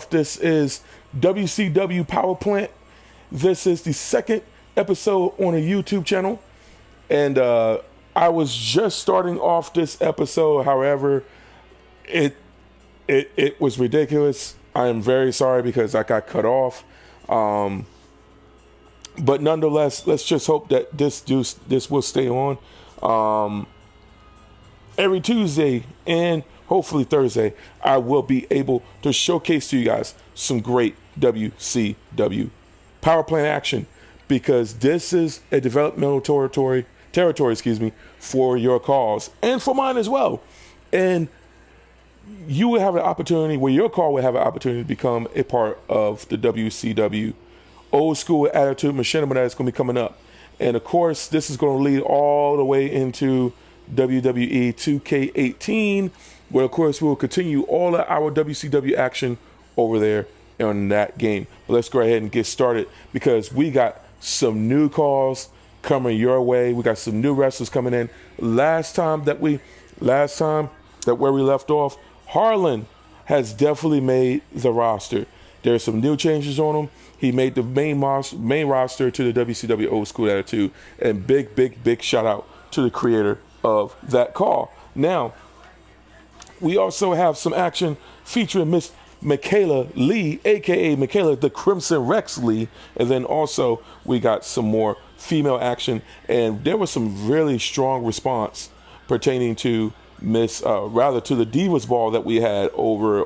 This is WCW Power Plant. This is the second episode on a YouTube channel. And I was just starting off this episode. However, it was ridiculous. I am very sorry because I got cut off. But nonetheless, let's just hope that this will stay on. Every Tuesday and hopefully Thursday, I will be able to showcase to you guys some great WCW Power Plant action, because this is a developmental territory, for your cause and for mine as well. And you will have an opportunity where your car will have an opportunity to become a part of the WCW Old School Attitude Machinima that is going to be coming up. And of course, this is going to lead all the way into WWE2K17, where of course we will continue all of our WCW action over there on that game. But let's go ahead and get started, because we got some new calls coming your way. We got some new wrestlers coming in. Last time that where we left off, Harlan has definitely made the roster. There's some new changes on him. He made the main roster to the WCW Old School Attitude, and big shout out to the creator of that call. Now, we also have some action featuring Miss Mikayla Lee, aka Mikayla the Crimson Rex Lee, and then also we got some more female action, and there was some really strong response pertaining to to the Divas Ball that we had over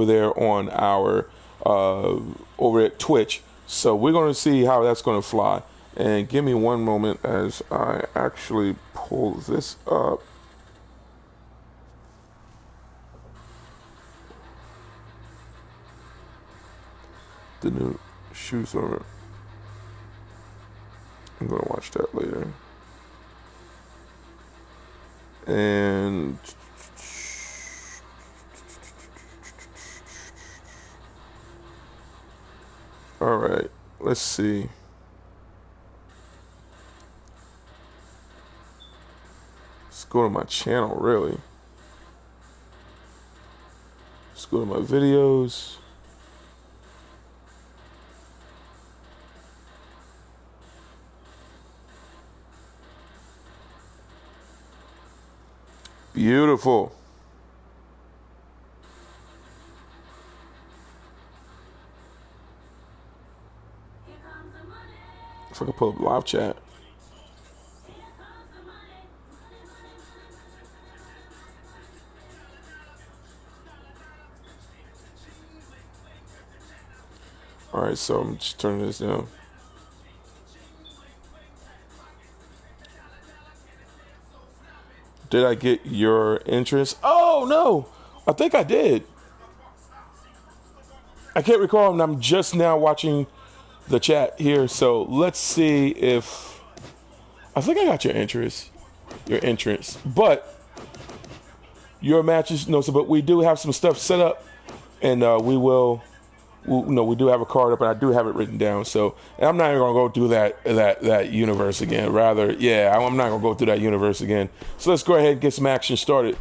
there on our over at Twitch. So we're going to see how that's going to fly. And give me one moment as I actually pull this up. The new shoes are. I'm going to watch that later. And all right, let's see. Let's go to my channel, really. Let's go to my videos. Beautiful. If I can pull up live chat. All right, so I'm just turning this down. Did I get your interest? Oh, no. I think I did. I can't recall, and I'm just now watching the chat here. So let's see if... I think I got your interest. Your entrance. But your matches... No, so, but we do have some stuff set up. And we do have a card up, and I do have it written down. So, and I'm not even gonna go through that universe again. Rather, yeah, I'm not gonna go through that universe again. So let's go ahead and get some action started.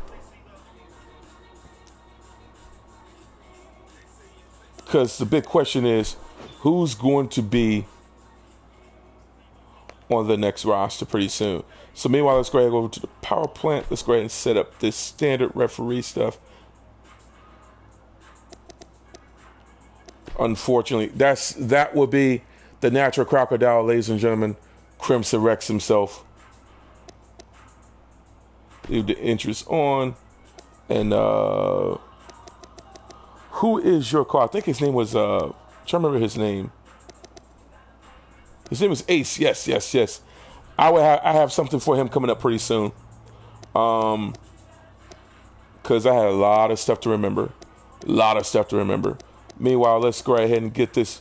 Because the big question is, who's going to be on the next roster pretty soon? So meanwhile, let's go ahead and go over to the power plant. Let's go ahead and set up this standard referee stuff. Unfortunately, that will be the natural crocodile, ladies and gentlemen, Crimson Rex himself. Leave the interest on. And who is your call? I think his name was I'm trying to remember his name. His name was Ace. Yes. I have something for him coming up pretty soon. Because I had a lot of stuff to remember. Meanwhile, let's go ahead and get this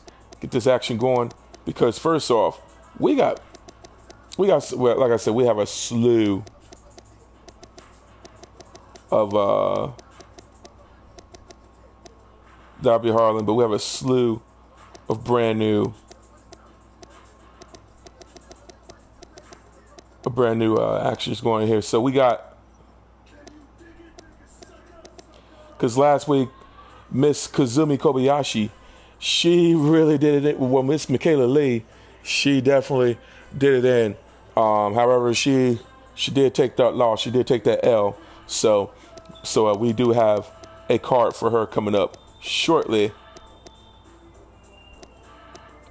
action going, because first off, we got well, like I said, we have a slew of Darby Harlan, but we have a slew of brand new actions going here. So we got Because last week, Miss Kazumi Kobayashi, she really did it. Well, Miss Mikayla Lee, she definitely did it in. However, she did take that loss. She did take that L. So we do have a card for her coming up shortly.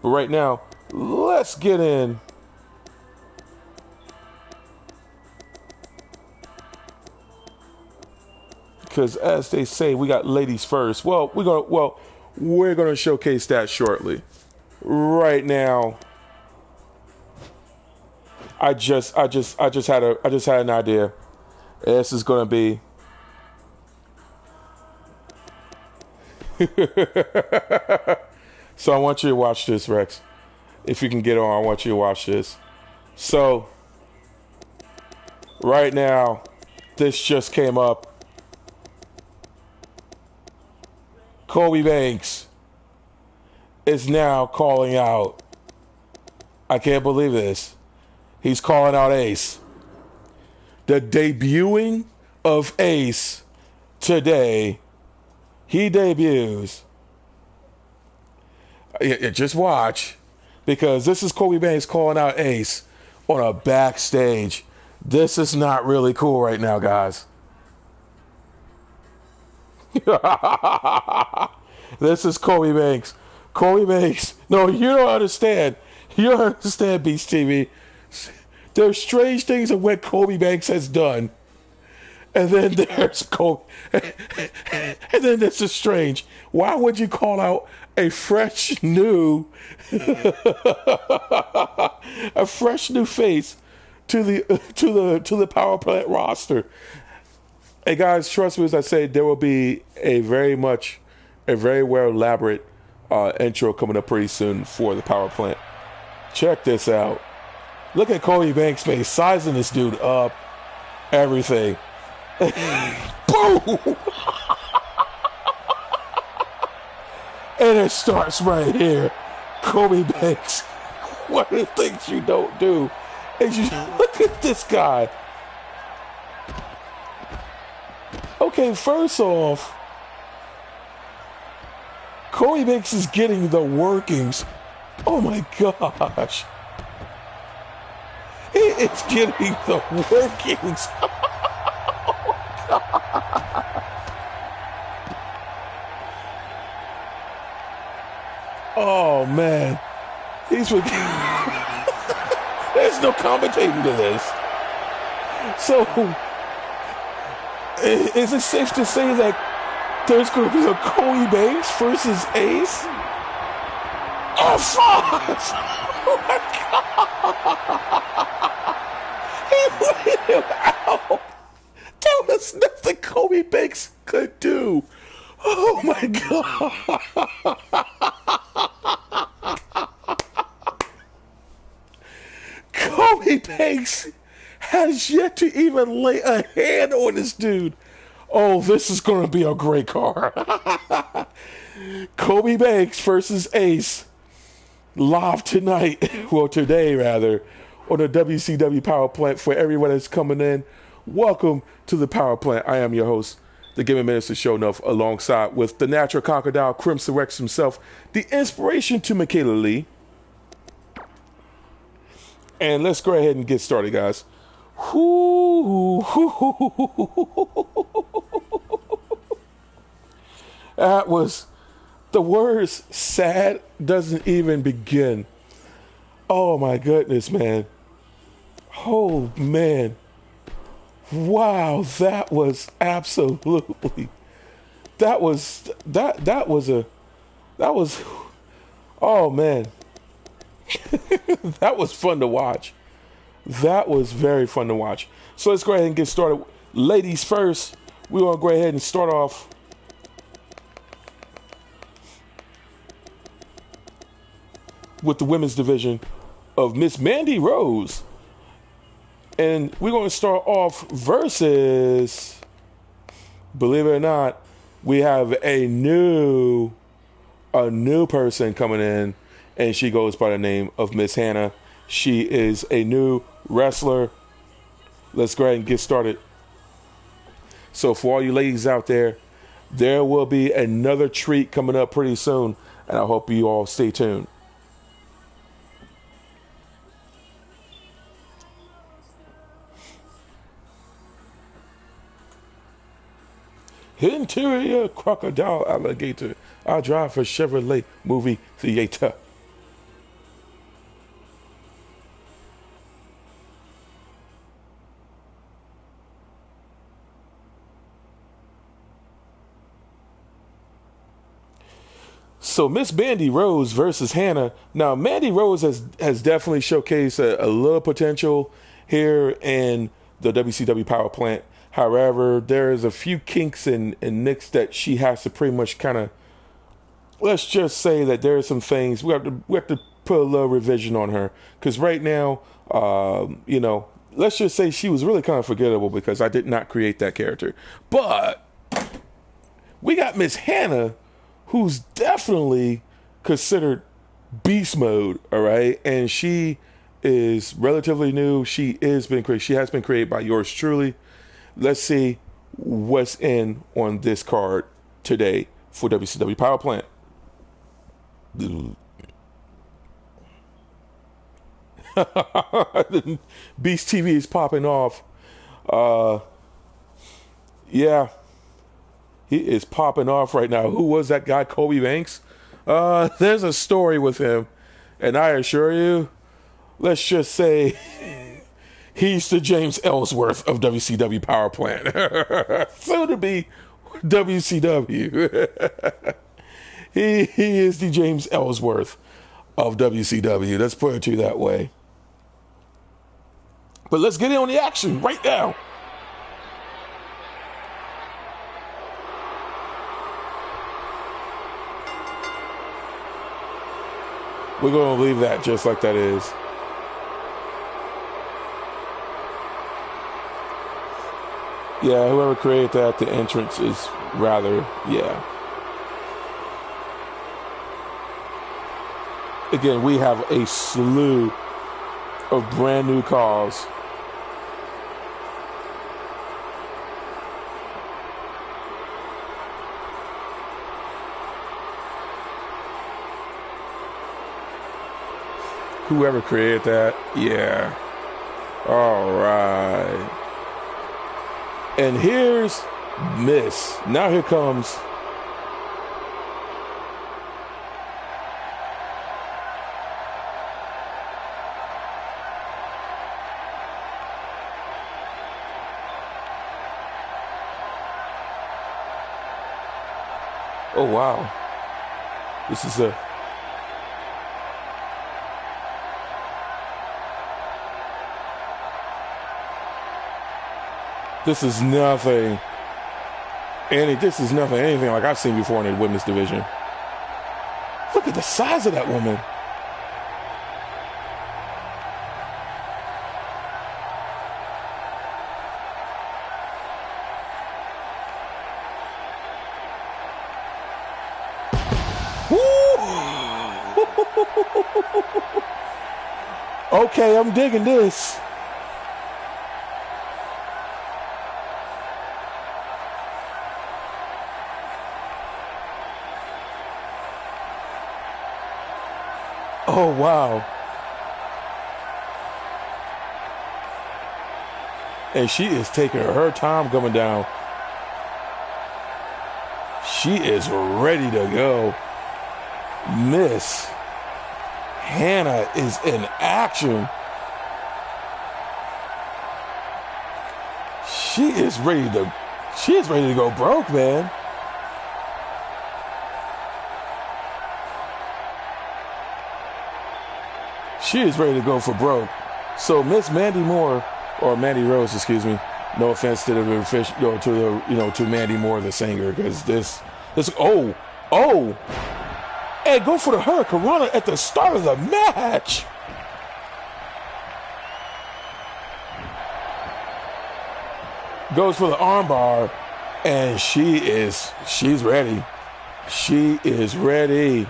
But right now, let's get in. Because as they say, we got ladies first. Well, we're gonna showcase that shortly. Right now, I just had an idea. This is gonna be so I want you to watch this, Rex. If you can get on, I want you to watch this. So right now, this just came up. Colby Banks is now calling out. I can't believe this. He's calling out Ace. The debuting of Ace today. He debuts. Just watch. Because this is Colby Banks calling out Ace on a backstage. This is not really cool right now, guys. This is Colby Banks. Colby Banks. No, you don't understand. You don't understand, Beast TV. There's strange things of what Colby Banks has done. And then there's and then this is strange. Why would you call out a fresh new a fresh new face to the Power Plant roster? Hey guys, trust me as I say, there will be a very well elaborate intro coming up pretty soon for the Power Plant. Check this out. Look at Colby Banks' face, sizing this dude up, everything. Boom! And it starts right here. Colby Banks, one of the things you don't do is you look at this guy. Okay, first off, Colby Banks is getting the workings. Oh my gosh. He is getting the workings. Oh man. There's no commentating to this. So, is it safe to say that there's going to be a Colby Banks versus Ace? Oh, fuck! Oh, my God! He laid him out! There was nothing Colby Banks could do! Oh, my God! Colby Banks has yet to even lay a hand on this dude. Oh, this is going to be a great card. Colby Banks versus Ace. Live tonight, well today rather, on the WCW Power Plant. For everyone that's coming in, welcome to the Power Plant. I am your host, the Giving Minister Sho'Nuff, alongside with the natural crocodile, Crimson Rex himself, the inspiration to Mikayla Lee. And let's go ahead and get started, guys. That was, the words sad doesn't even begin. Oh my goodness, man. Oh man. Wow, that was absolutely, oh man. That was fun to watch. That was very fun to watch. So let's go ahead and get started. Ladies first, we want to go ahead and start off with the women's division of Miss Mandy Rose. And we're going to start off versus, believe it or not, we have a new person coming in, and she goes by the name of Miss Hannah. She is a new wrestler. Let's go ahead and get started. So for all you ladies out there, There will be another treat coming up pretty soon, and I hope you all stay tuned. Interior crocodile alligator. I drive for Chevrolet movie theater. So Miss Mandy Rose versus Hannah. Now Mandy Rose has definitely showcased a little potential here in the WCW Power Plant. However, there's a few kinks and nicks that she has to pretty much kind of, let's just say that there are some things we have to put a little revision on her, because right now, let's just say she was really kind of forgettable because I did not create that character. But we got Miss Hannah, who's definitely considered beast mode, all right, and she is relatively new. She has been created by yours truly. Let's see what's in on this card today for WCW Power Plant. Beast TV is popping off. Yeah, he is popping off right now. Who was that guy, Colby Banks? There's a story with him, and I assure you, let's just say he's the James Ellsworth of WCW Power Plant. Soon to be WCW. He is the James Ellsworth of WCW. Let's put it to you that way. But let's get in on the action right now. We're going to leave that just like that is. Yeah, whoever created that, the entrance is rather, yeah. Again, we have a slew of brand new calls. Whoever created that, yeah. All right. And here's Miss. Now here comes oh wow. This is a This is nothing anything like I've seen before in the women's division. Look at the size of that woman. Woo! Okay, I'm digging this. Oh, wow. And she is taking her time coming down. She is ready to go. Miss Hannah is in action. She is ready to go broke, man. She is ready to go for broke. So Miss Mandy Moore, or Mandy Rose, excuse me. No offense to to Mandy Moore, the singer, because this. Oh, and go for the Hurricane Runner at the start of the match. Goes for the armbar, and she's ready. She is ready.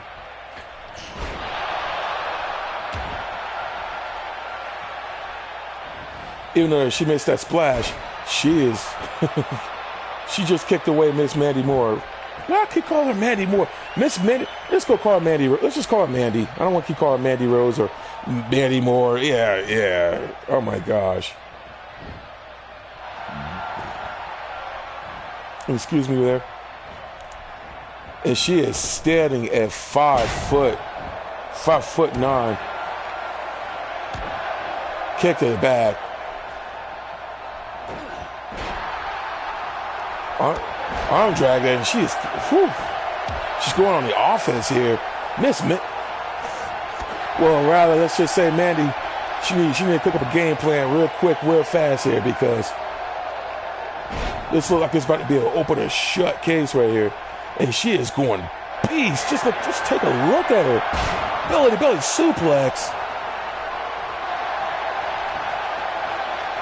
Even though she missed that splash, she is She just kicked away Miss Mandy Moore. Well, I keep calling her Mandy Moore. Miss Mandy. Let's go call her Mandy. Let's just call her Mandy. I don't want to keep calling her Mandy Rose or Mandy Moore. Yeah. Oh my gosh. Excuse me there. And she is standing at 5'9". Kick to the back. Arm drag, and she's going on the offense here. Well, rather, let's just say Mandy, she need to cook up a game plan real quick, real fast here, because this looks like it's about to be an open and shut case right here. And she is going beast. Just take a look at her. Belly to belly suplex.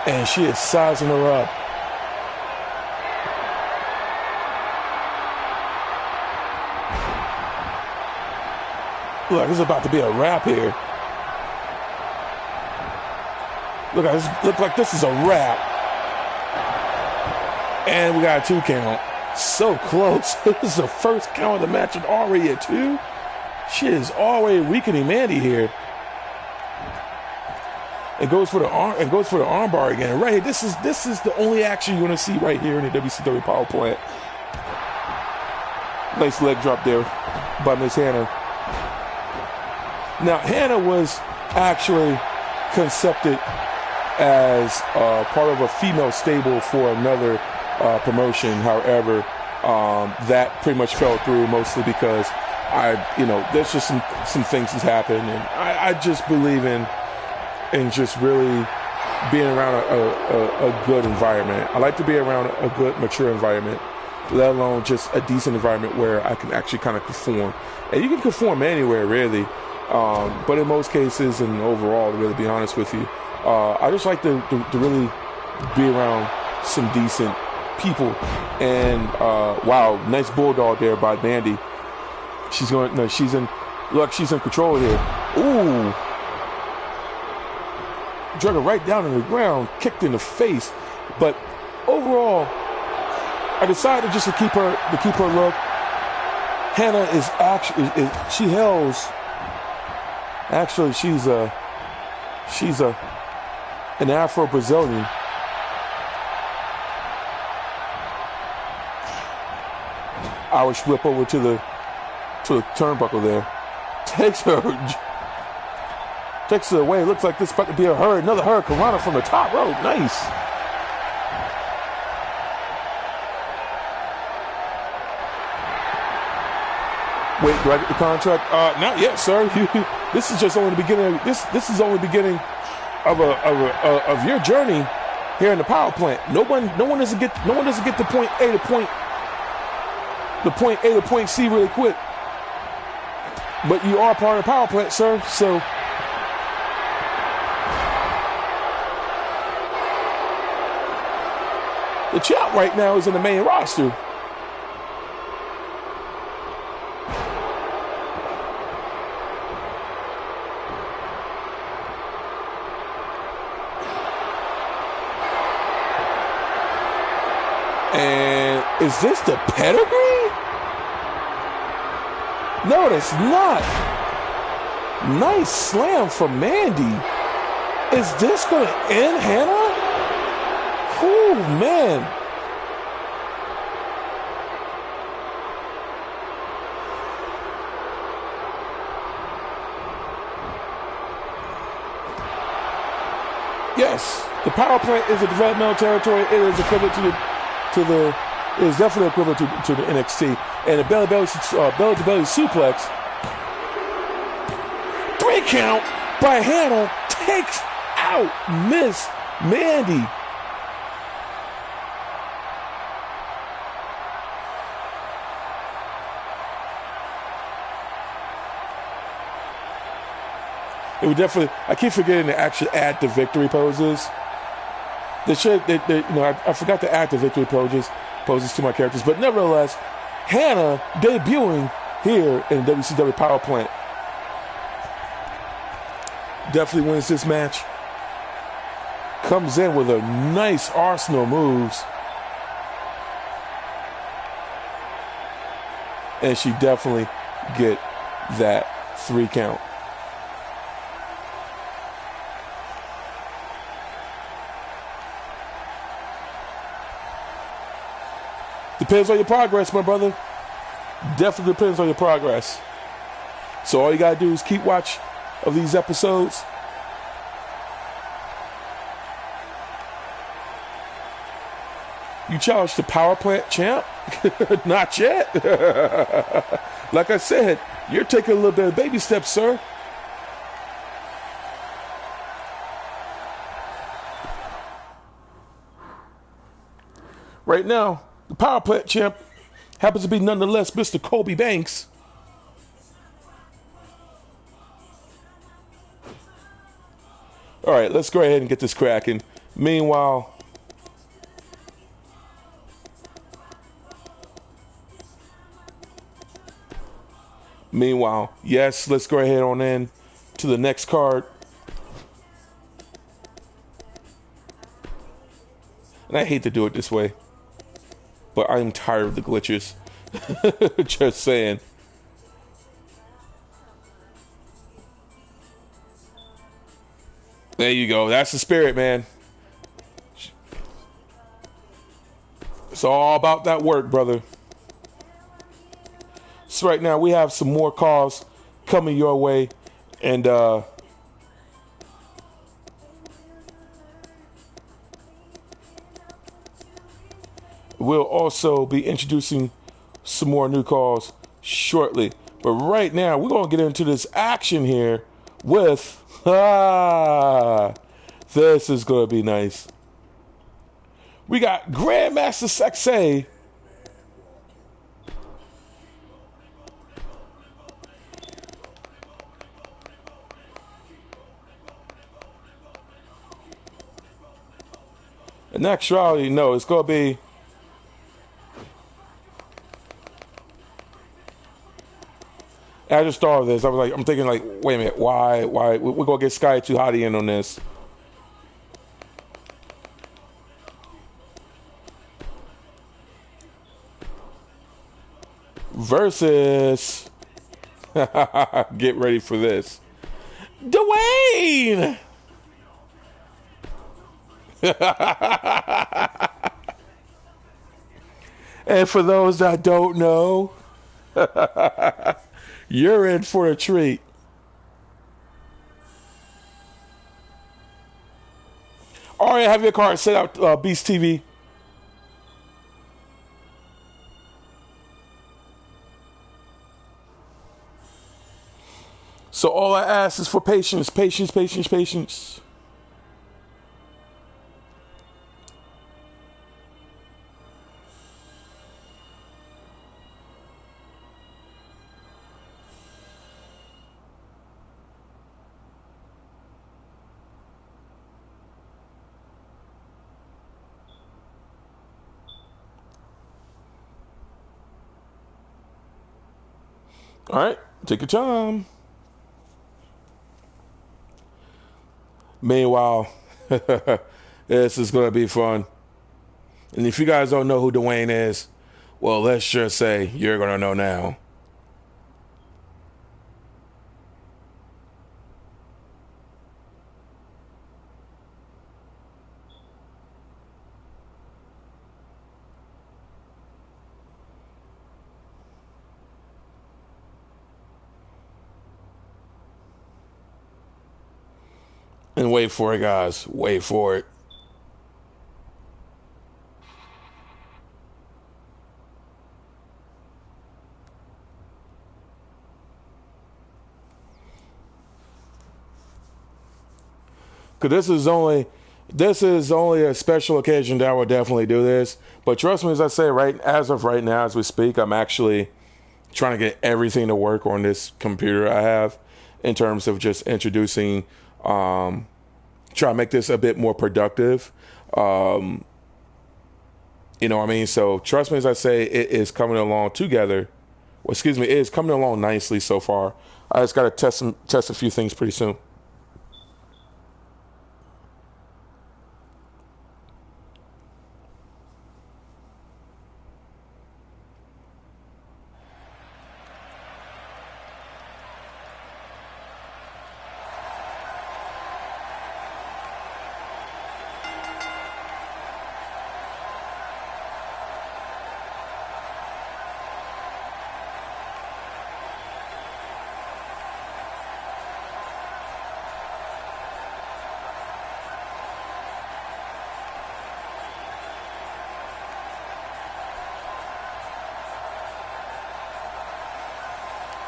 And she is sizing her up. Look, this is about to be a wrap here. Look like this is a wrap. And we got a 2 count. So close. This is the first count of the match and already at 2. She is already weakening Mandy here. And goes for the arm bar again. Right here, this is the only action you're gonna see right here in the WCW Power Plant. Nice leg drop there by Miss Hannah. Now, Hannah was actually concepted as part of a female stable for another promotion. However, that pretty much fell through, mostly because there's just some things that's happened, and I just believe in just really being around a good environment. I like to be around a good, mature environment, let alone just a decent environment where I can actually kind of perform. And you can perform anywhere, really. But in most cases, and overall, to really be honest with you, I just like to really be around some decent people. And wow, nice bulldog there by Mandy. She's in control here. Ooh, drug her right down on the ground, kicked in the face. But overall, I decided just to keep her look. Hannah is actually she's an Afro-Brazilian. Irish whip over to the turnbuckle there. Takes her away. Looks like this is about to be another Hurricane Rana from the top rope. Nice. Wait, do I get the contract? Not yet, sir. This is just only the beginning. This is only the beginning of your journey here in the power plant. No one doesn't get the point A to point C really quick. But you are part of the power plant, sir. So the champ right now is in the main roster. And is this the pedigree? No, it's not. Nice slam from Mandy. Is this going to end Hannah? Oh, man. Yes, the power plant is a developmental territory. It is equivalent it is definitely equivalent to the NXT. And the belly-to-belly suplex. 3 count by Hannah takes out Miss Mandy. It would definitely. I keep forgetting to actually add the victory poses. I forgot to add the victory poses to my characters, but nevertheless, Hannah debuting here in WCW Power Plant definitely wins this match. Comes in with a nice arsenal of moves. and she definitely get that 3 count. Depends on your progress, my brother. Definitely depends on your progress. So all you gotta do is keep watch of these episodes. You challenged the Power Plant champ? Not yet. Like I said, you're taking a little bit of baby steps, sir. Right now, the Power Plant champ happens to be nonetheless Mr. Colby Banks. All right, let's go ahead and get this cracking. Meanwhile, yes, let's go ahead on in to the next card. And I hate to do it this way, but I'm tired of the glitches. Just saying. There you go. That's the spirit, man. It's all about that work, brother. So right now we have some more calls coming your way, and we'll also be introducing some more new calls shortly. But right now we're gonna get into this action here with this is gonna be nice. We got Grandmaster Sexay in actuality, no, it's gonna be I just thought of this. I'm thinking like, wait a minute, why? We're gonna get Sky 2 Hottie in on this. Versus, get ready for this, Dwayne. And for those that don't know, you're in for a treat. All right, have your card set out, Beast TV. So all I ask is for patience, patience, patience, patience. All right, take your time. Meanwhile, this is going to be fun. And if you guys don't know who Dwayne is, well, let's just say you're going to know now. And wait for it, guys. Wait for it. Because this is only a special occasion that I will definitely do this. But trust me, as I say, as of right now, as we speak, I'm actually trying to get everything to work on this computer I have in terms of just introducing, try to make this a bit more productive. You know what I mean? So trust me, as I say, it is coming along together. Well, excuse me, it is coming along nicely so far. I just got to test a few things pretty soon.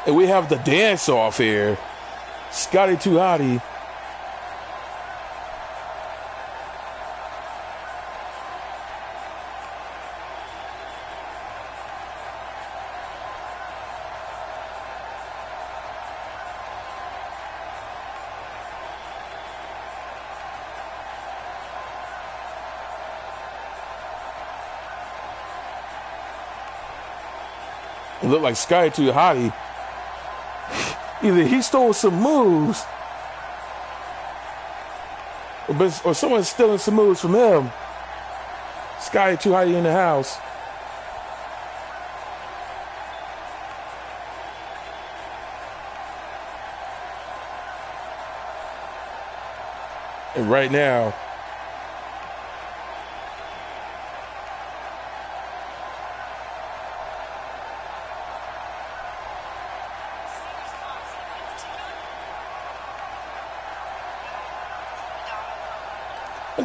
And we have the dance off here. Scotty 2 Hotty. It looked like Scotty 2 Hotty. Either he stole some moves, or someone's stealing some moves from him. Scotty 2 Hotty in the house. And right now,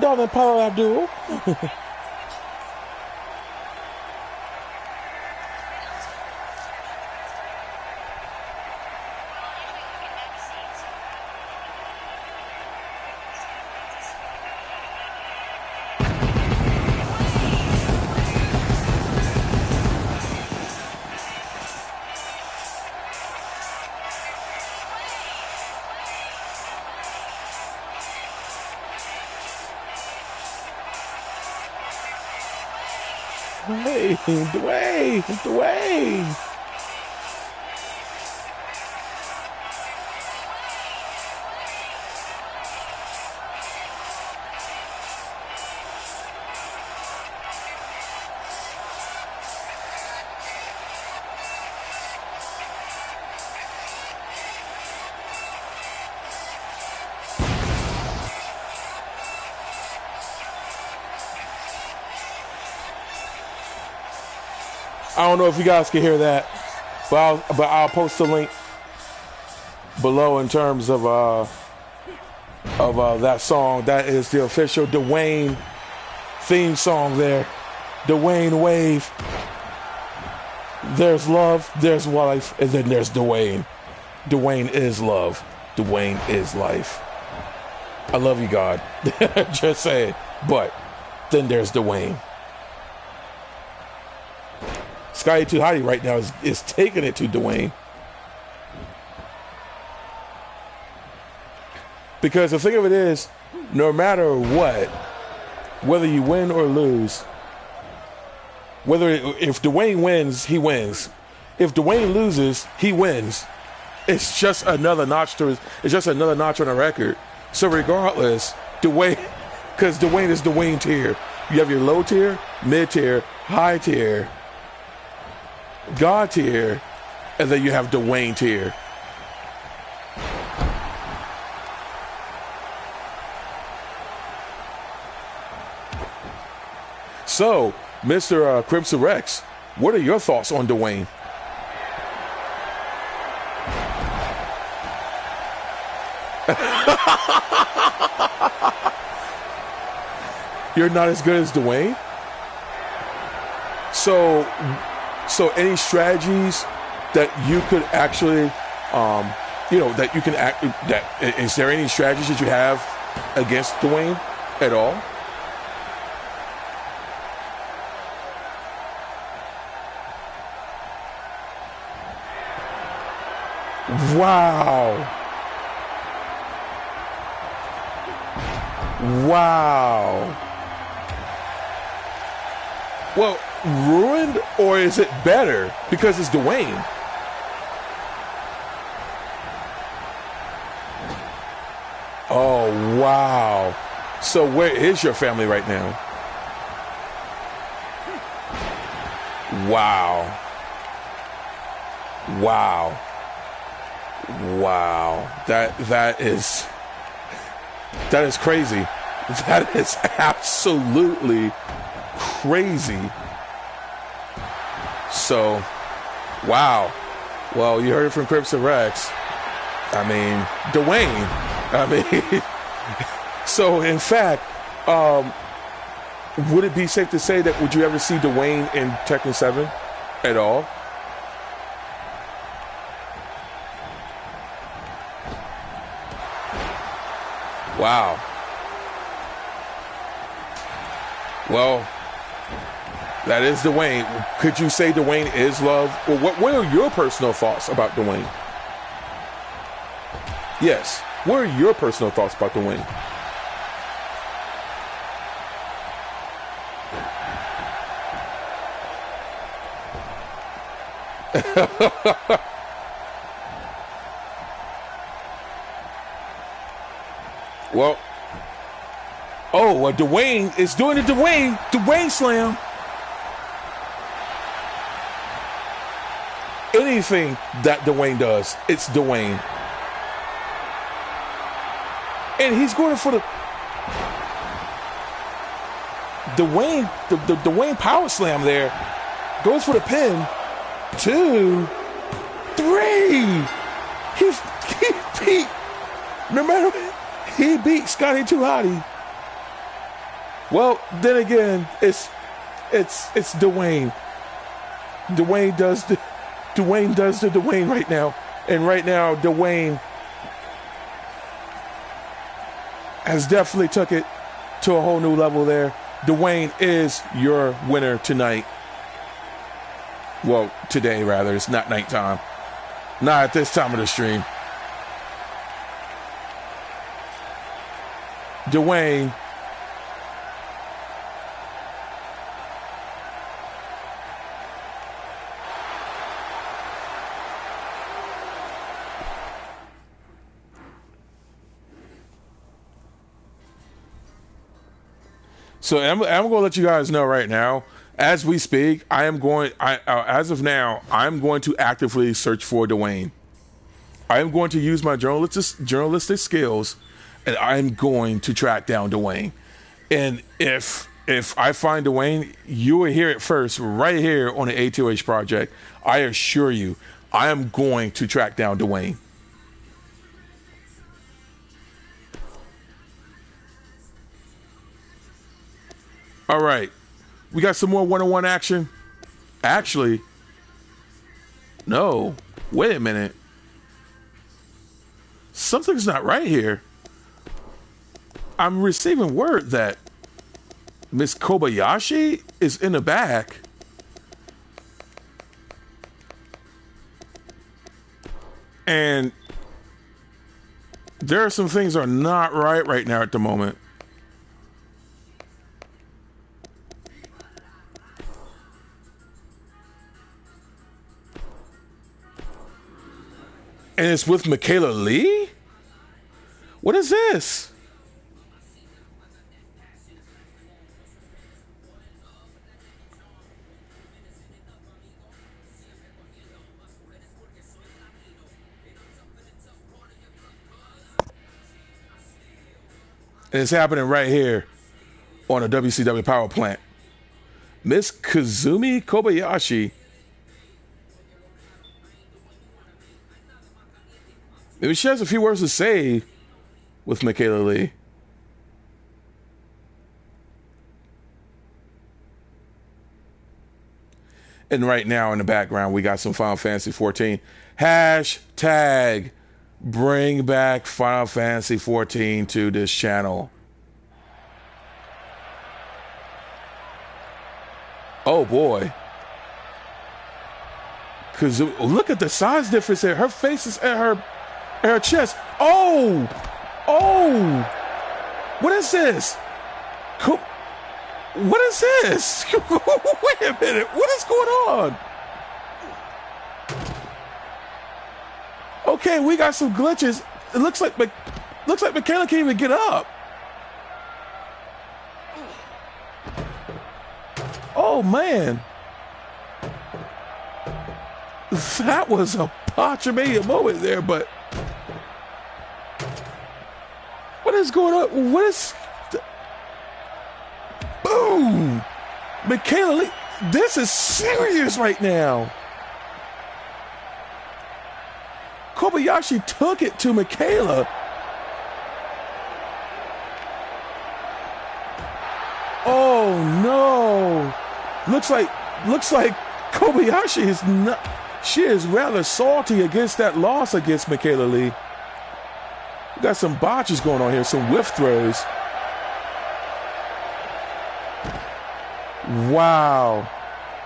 Darling Paulo Abdul. Dwayne. I don't know if you guys can hear that, but I'll post a link below in terms of that song. That is the official Dwayne theme song there. Dwayne Wave. There's love, there's life, and then there's Dwayne. Dwayne is love. Dwayne is life. I love you, God. Just saying. But then there's Dwayne. Scotty 2 Hotty right now is taking it to Dwayne. Because the thing of it is, no matter what, whether you win or lose, if Dwayne wins, he wins. If Dwayne loses, he wins. It's just another notch on the record. So regardless, Dwayne, because Dwayne is Dwayne tier. You have your low tier, mid tier, high tier, God tier, and then you have Dwayne tier. So, Mr. Crimson Rex, what are your thoughts on Dwayne? You're not as good as Dwayne? So any strategies that you could actually, that you can is there any strategies that you have against Dwayne at all? Wow. Well, ruined, or is it better because it's Dwayne? Oh, wow. So where is your family right now? Wow. That is crazy. That is absolutely crazy. So, wow. Well, you heard it from Crimson Rex. I mean, Dwayne. So in fact, would it be safe to say that would you ever see Dwayne in Tekken 7 at all? Wow. Well, that is Dwayne. Could you say Dwayne is love? Well, what are your personal thoughts about Dwayne? Yes. What are your personal thoughts about Dwayne? Well, Dwayne is doing the Dwayne slam. Anything that Dwayne does, it's Dwayne. And he's going for the Dwayne power slam there. Goes for the pin. 2, 3. He beat, no matter, he beat Scotty 2 Hotty. Well, then again, it's Dwayne. Dwayne does the Dwayne right now. And right now, Dwayne has definitely took it to a whole new level there. Dwayne is your winner tonight. Well, today, rather. It's not nighttime. Not at this time of the stream. Dwayne. So I'm going to let you guys know right now. As we speak, as of now, I'm going to actively search for Dwayne. I am going to use my journalistic skills, and I'm going to track down Dwayne. And if I find Dwayne, you will hear it first right here on the A2H Project. I assure you, I am going to track down Dwayne. All right. We got some more one-on-one action. Actually, no. Wait a minute. Something's not right here. I'm receiving word that Miss Kobayashi is in the back. And there are some things that are not right now at the moment. And it's with Mikayla Lee? What is this? And it's happening right here on the WCW Power Plant. Miss Kazumi Kobayashi. Maybe she has a few words to say with Mikayla Lee. And right now in the background, we got some Final Fantasy 14. Hashtag bring back Final Fantasy 14 to this channel. Oh boy. Because look at the size difference there. Her face is at her chest. Oh! What is this? What is this? Wait a minute. What is going on? Okay, we got some glitches. It looks like Mikayla can't even get up. Oh man. That was a Pachamania moment there, but what is going on? What is boom? Mikayla Lee, this is serious right now. Kobayashi took it to Mikayla. Oh no. Looks like Kobayashi is not, she is rather salty against that loss against Mikayla Lee. We got some botches going on here, some whiff throws. Wow.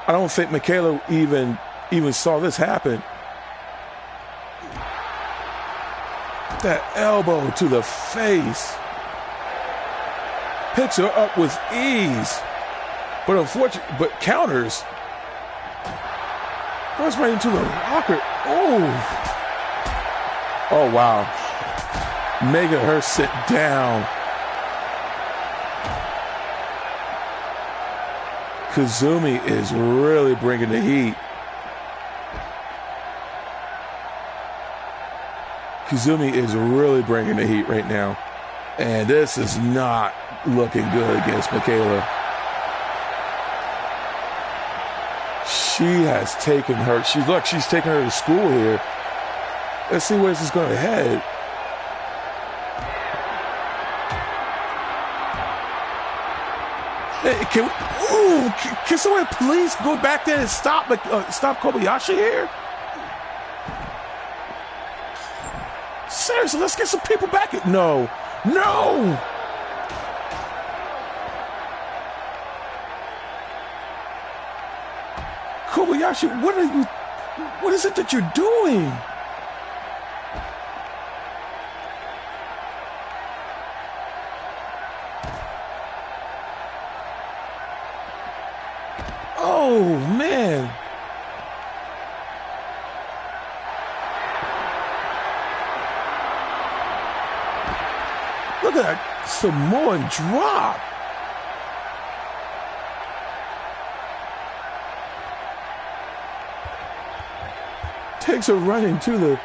I don't think Mikayla even saw this happen. That elbow to the face. Picks her up with ease. But unfortunately, but counters. Goes right into the locker. Oh. Oh, wow. Making her sit down. Kazumi is really bringing the heat. Kazumi is really bringing the heat right now. And this is not looking good against Mikayla. She has taken her, she's taking her to school here. Let's see where this is going to head. Hey, can someone please go back there and stop Kobayashi here? Seriously, let's get some people back. No. Kobayashi, what is it that you're doing? Oh, man. Look at that Samoan drop. Takes her right into the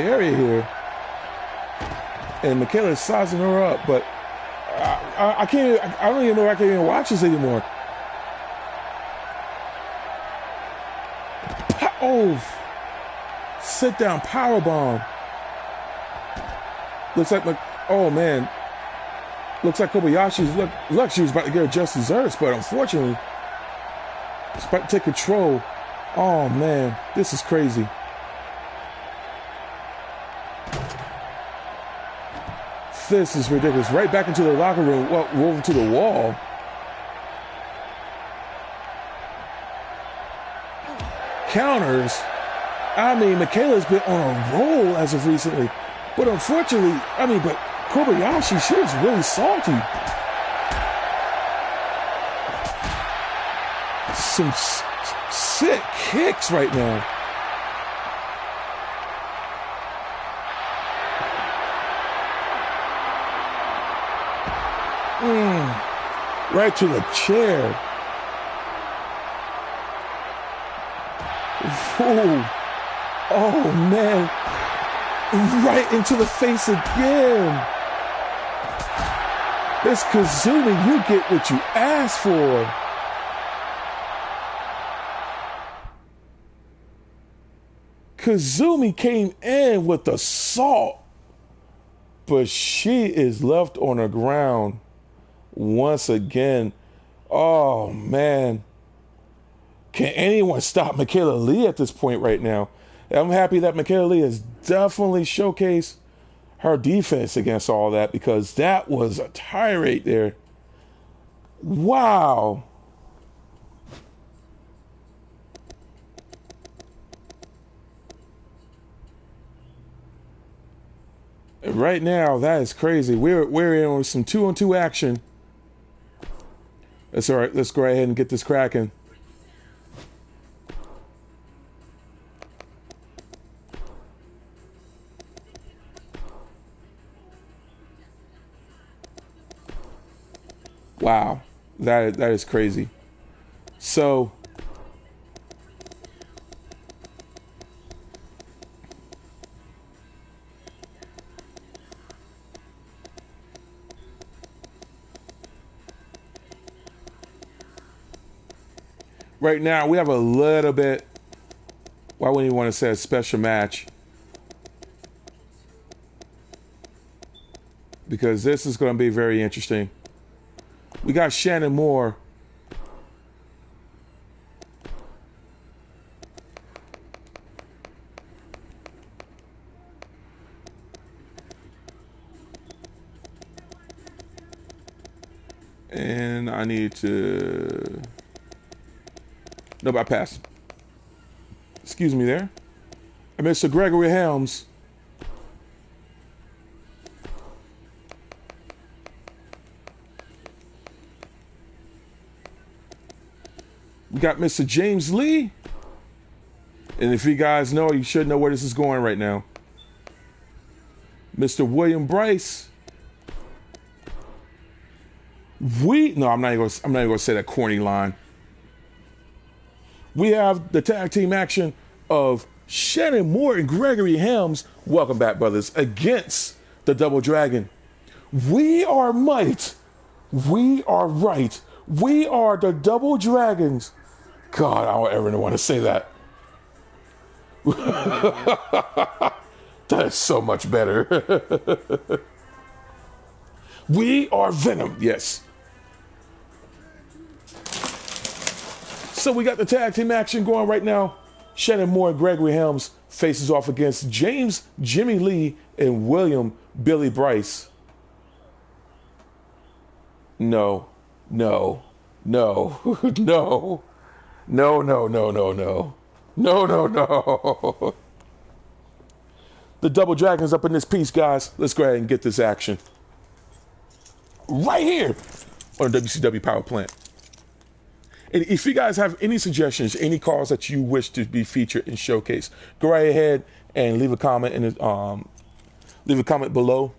area here. And Mikayla's sizing her up, but I don't even know if I can even watch this anymore. Oh, sit down powerbomb. Looks like oh man. Looks like Kobayashi's look, she was about to get her just desserts, but unfortunately, she's about to take control. Oh man, this is crazy. This is ridiculous. Right back into the locker room, rolled to the wall. Counters. I mean, Mikayla's been on a roll as of recently. But unfortunately, but Kobayashi, she was really salty. Some sick kicks right now. Right to the chair. Ooh. Oh, man. Right into the face again. This Kazumi, you get what you asked for. Kazumi came in with assault, but she is left on the ground once again. Oh, man. Can anyone stop Mikayla Lee at this point right now? I'm happy that Mikayla Lee has definitely showcased her defense against all that, because that was a tirade there. Wow. Right now, that is crazy. We're in with some 2-on-2 action. That's all right. Let's go ahead and get this cracking. Wow, that is crazy. So right now we have a little bit, well, I wouldn't even want to say a special match, because this is going to be very interesting. We got Shannon Moore. And I need to... Nope, I passed. Excuse me there. And Mr. Gregory Helms. We got Mr. James Lee. And if you guys know, you should know where this is going right now. Mr. William Bryce. No, I'm not even gonna say that corny line. We have the tag team action of Shannon Moore and Gregory Helms. Welcome back, brothers, against the Double Dragon. We are might. We are right. We are the Double Dragons. God, I don't ever want to say that. That is so much better. We are Venom, yes. So we got the tag team action going right now. Shannon Moore and Gregory Helms faces off against James Jimmy Lee and William Billy Bryce. No, no, no, no, no, no, no, no, no, no, no, no. The Double Dragon's up in this piece, guys. Let's go ahead and get this action right here on WCW Power Plant. And if you guys have any suggestions, any calls that you wish to be featured and showcased, go right ahead and leave a comment leave a comment below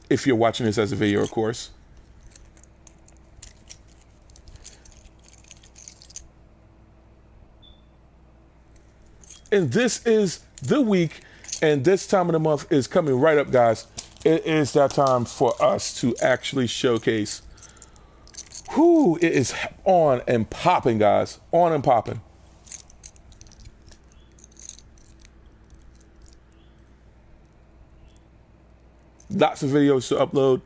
if you're watching this as a video, of course. And this is the week, and this time of the month is coming right up, guys. It is that time for us to actually showcase. Whoo, it is on and popping, guys. On and popping. Lots of videos to upload.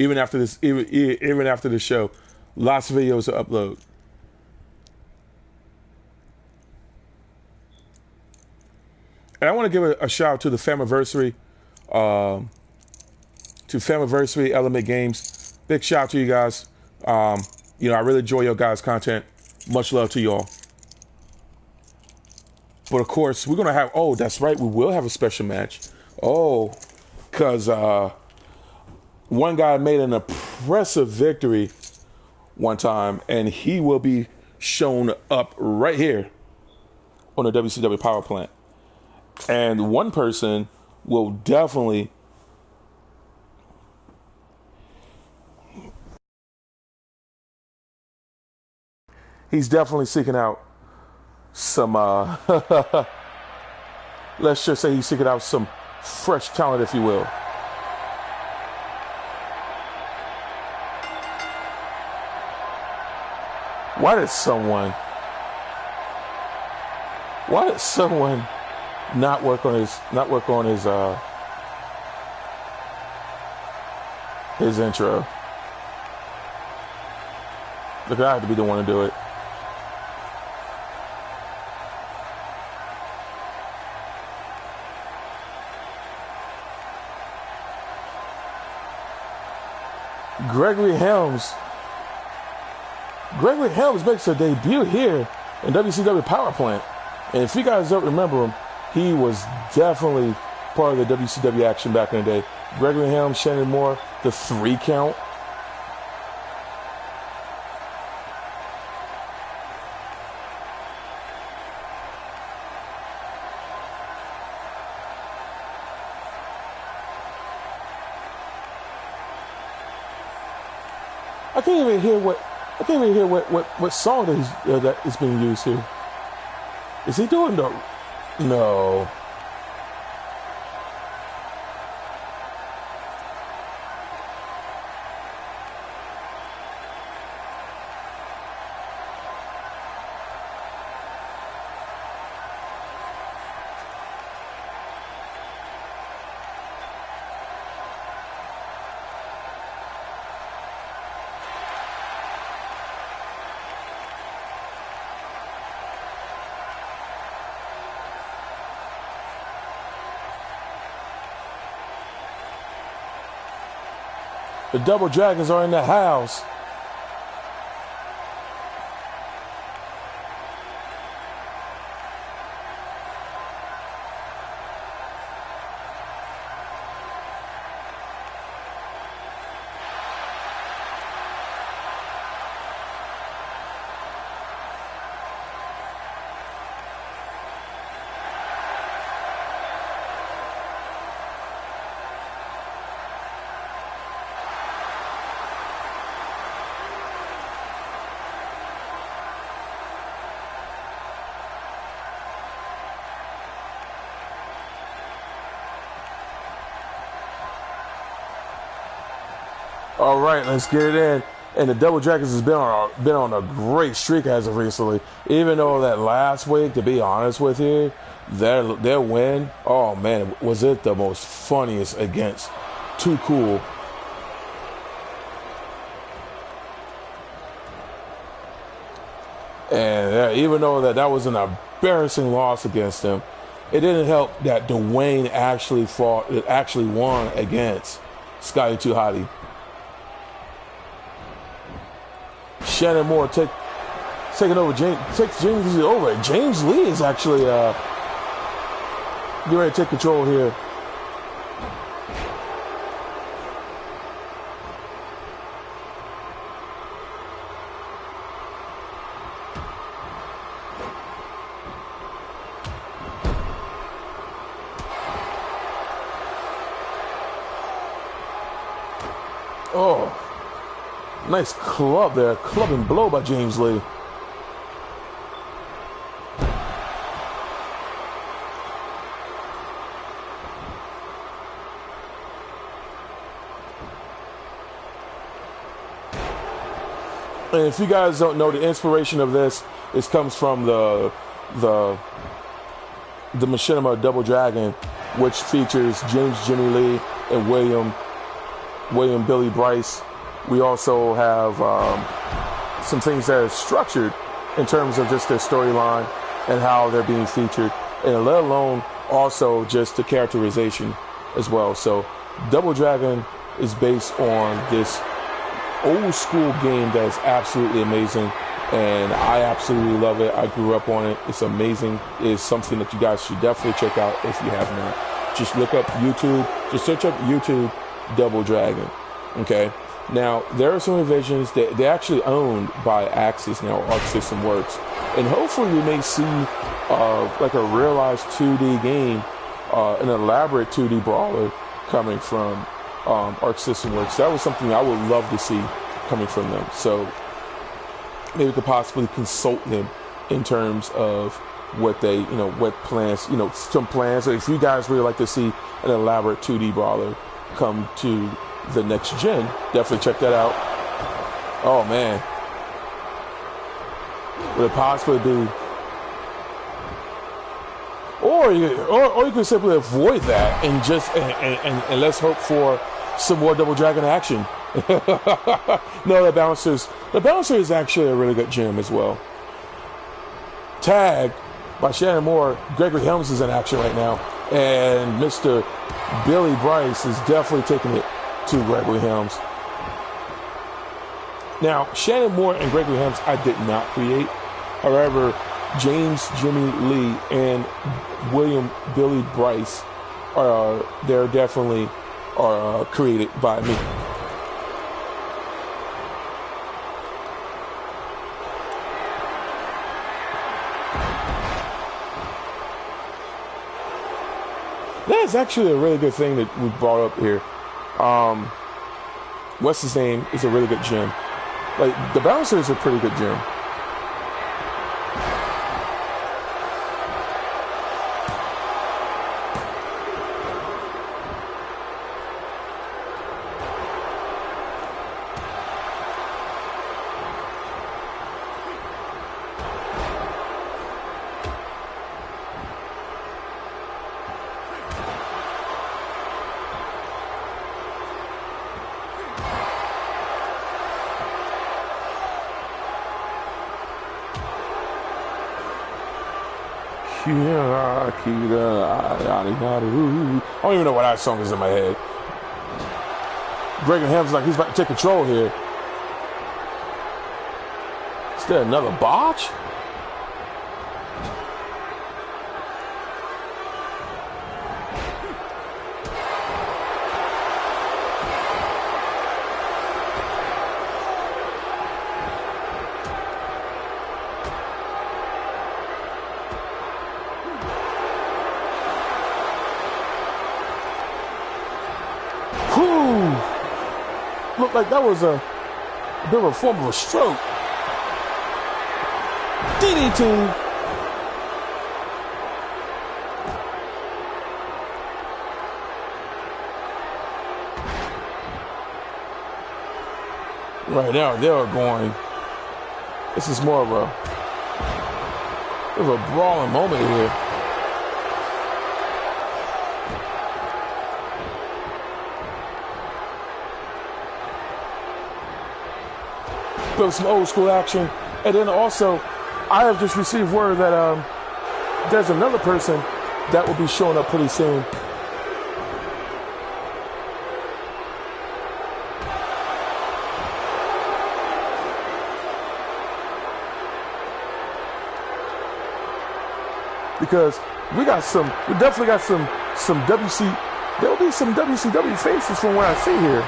Even after this, even after the show, lots of videos to upload. And I want to give a shout out to the Famiversary, Element Games. Big shout out to you guys. You know, I really enjoy your guys' content. Much love to y'all. But of course, we're gonna have. Oh, that's right. We will have a special match. Oh, because one guy made an impressive victory one time, and he will be shown up right here on the WCW Power Plant. And one person will definitely he's definitely seeking out some let's just say he's seeking out some fresh talent, if you will. Why did someone not work on his intro? Look, I had to be the one to do it. Gregory Helms makes a debut here in WCW Power Plant. And if you guys don't remember him, he was definitely part of the WCW action back in the day. Gregory Helms, Shannon Moore, the 3 count. I can't even hear what song that is being used here. Is he doing the... No. The Double Dragons are in the house. All right, let's get it in. And the Double Dragons has been on a great streak as of recently. Even though that last week, to be honest with you, their win, oh man, was it the most funniest against Too Cool. And even though that was an embarrassing loss against them, it didn't help that Dwayne actually won against Scotty 2 Hotty. Shannon Moore taking over takes James Lee over. James Lee is actually getting ready to take control here. Oh. Nice club there. Club and blow by James Lee. And if you guys don't know, the inspiration of this comes from the Machinima Double Dragon, which features James Jimmy Lee and William Billy Bryce. We also have some things that are structured in terms of just their storyline and how they're being featured, and let alone also just the characterization as well. So Double Dragon is based on this old school game that is absolutely amazing, and I absolutely love it. I grew up on it. It's amazing. It's something that you guys should definitely check out if you have not. Just look up YouTube. Just search up YouTube Double Dragon. Okay. Now, there are some revisions that they're actually owned by Axis now, Arc System Works. And hopefully we may see like a realized 2D game, an elaborate 2D brawler coming from Arc System Works. That was something I would love to see coming from them. So maybe we could possibly consult them in terms of what they, what plans, some plans. So if you guys really like to see an elaborate 2D brawler come to the next gen, definitely check that out. Oh man, would it possibly be, or you could simply avoid that and just and let's hope for some more Double Dragon action. No, the bouncer is actually a really good gem as well. Tag by Shannon Moore. Gregory Helms is in action right now, and Mr. Billy Bryce is definitely taking it to Gregory Helms. Now, Shannon Moore and Gregory Helms I did not create. However, James Jimmy Lee and William Billy Bryce they're definitely created by me. That is actually a really good thing that we brought up here. What's his name is a really good gem. Like, the bouncer is a pretty good gem. I don't even know what that song is in my head. Greg Ham's like he's about to take control here. Is there another botch? Looked like that was a bit of a form of a stroke. DDT. Right now, they are going. This is more of a brawling moment here. Of some old school action, and then also I have just received word that there's another person that will be showing up pretty soon. Because we definitely got some there will be some WCW faces from what I see here.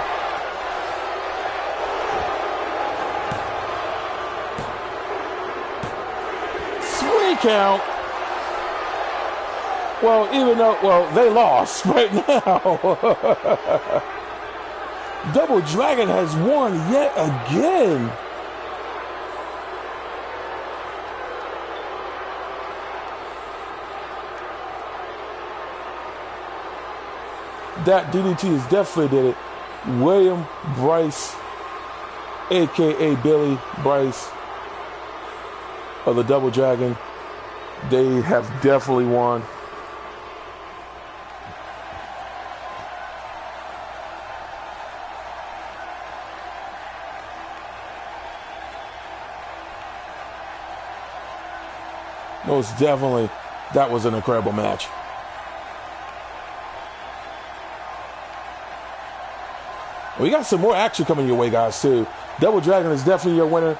Count. Well, they lost right now. Double Dragon has won yet again. That DDT is definitely did it. William Bryce, aka Billy Bryce of the Double Dragon. They have definitely won. Most definitely, that was an incredible match. We got some more action coming your way, guys, too. Double Dragon is definitely your winner.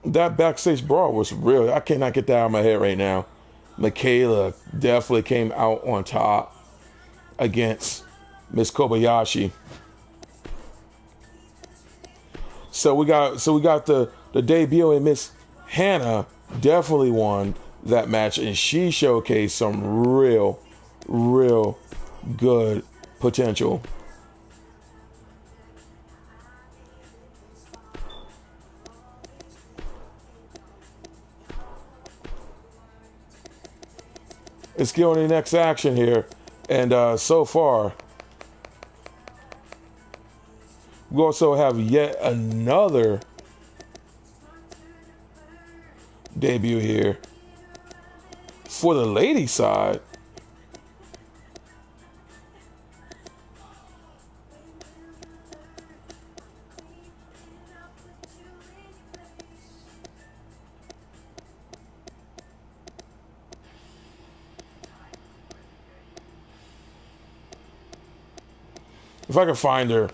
That backstage brawl was real. I cannot get that out of my head right now. Mikayla definitely came out on top against Miss Kobayashi. So we got the debut, and Miss Hannah definitely won that match, and she showcased some real good potential. Let's get on the next action here. And so far, we also have yet another debut here for the lady side. If I can find her.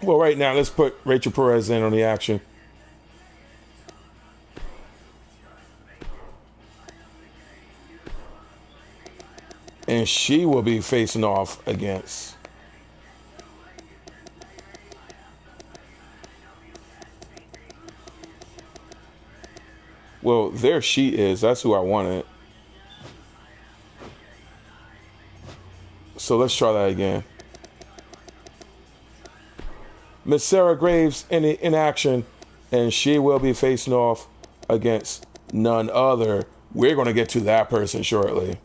Well, right now, let's put Rachel Perez in on the action. And she will be facing off against well, there she is. That's who I wanted. So let's try that again. Miss Sarah Graves in action, and she will be facing off against none other. We're going to get to that person shortly.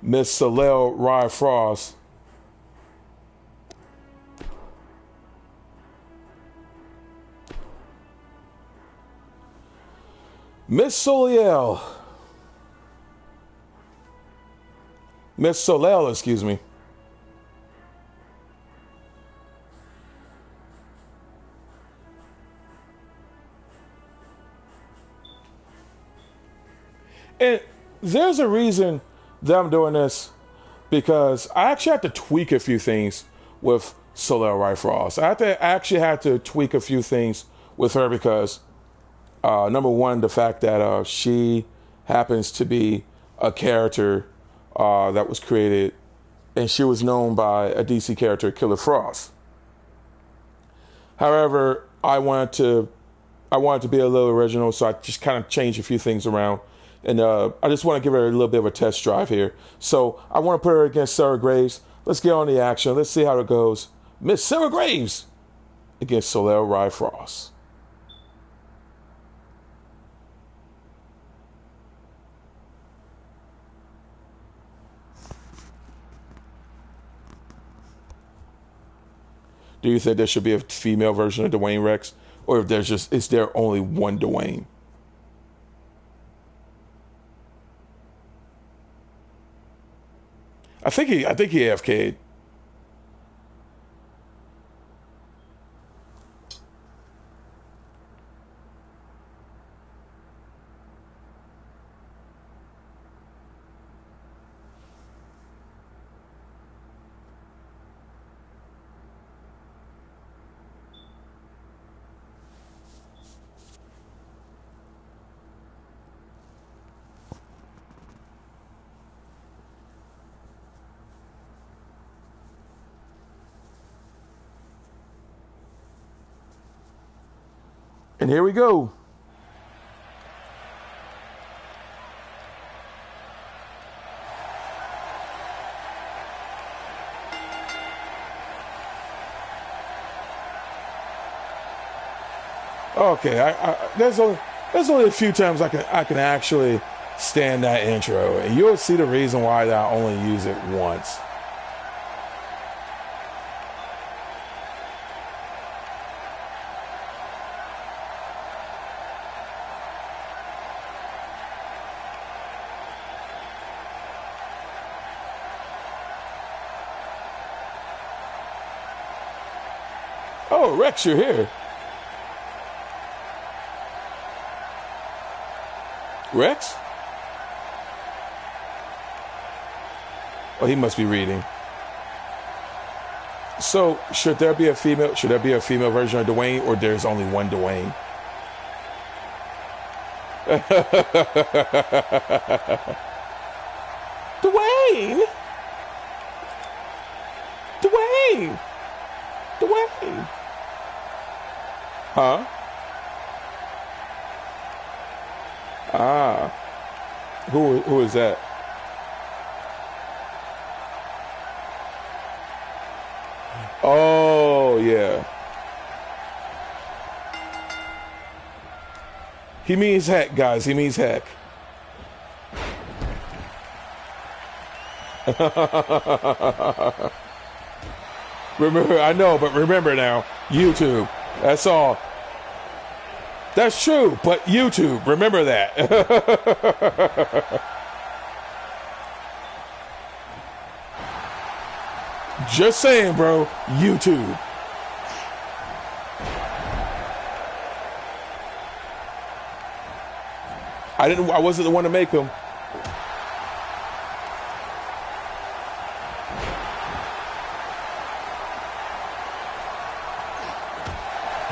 Miss Soleil Rye Frost. Miss Soleil. Miss Soleil, excuse me. And there's a reason that I'm doing this, because I actually had to tweak a few things with Soleil Rye Frost. I actually had to tweak a few things with her because, number one, the fact that she happens to be a character that was created, and she was known by a DC character, Killer Frost. However, I wanted to be a little original, so I just kind of changed a few things around. And I just want to give her a little bit of a test drive here. So I want to put her against Sarah Graves. Let's get on the action. Let's see how it goes. Miss Sarah Graves against Soleil Rye Frost. Do you think there should be a female version of Dwayne Rex? Or if is there only one Dwayne? I think he AFK'd. And here we go. Okay, there's only a few times I can actually stand that intro, and you'll see the reason why that I only use it once. Oh, Rex, you're here. Rex? Oh, he must be reading. So, should there be a female version of Dwayne, or there's only one Dwayne? Dwayne! Dwayne! Dwayne! Huh? Ah. Who is that? Oh, yeah. He means heck, guys. He means heck. Remember, I know, but remember now, YouTube. That's all. That's true, but YouTube, remember that. Just saying, bro, YouTube. I wasn't the one to make them.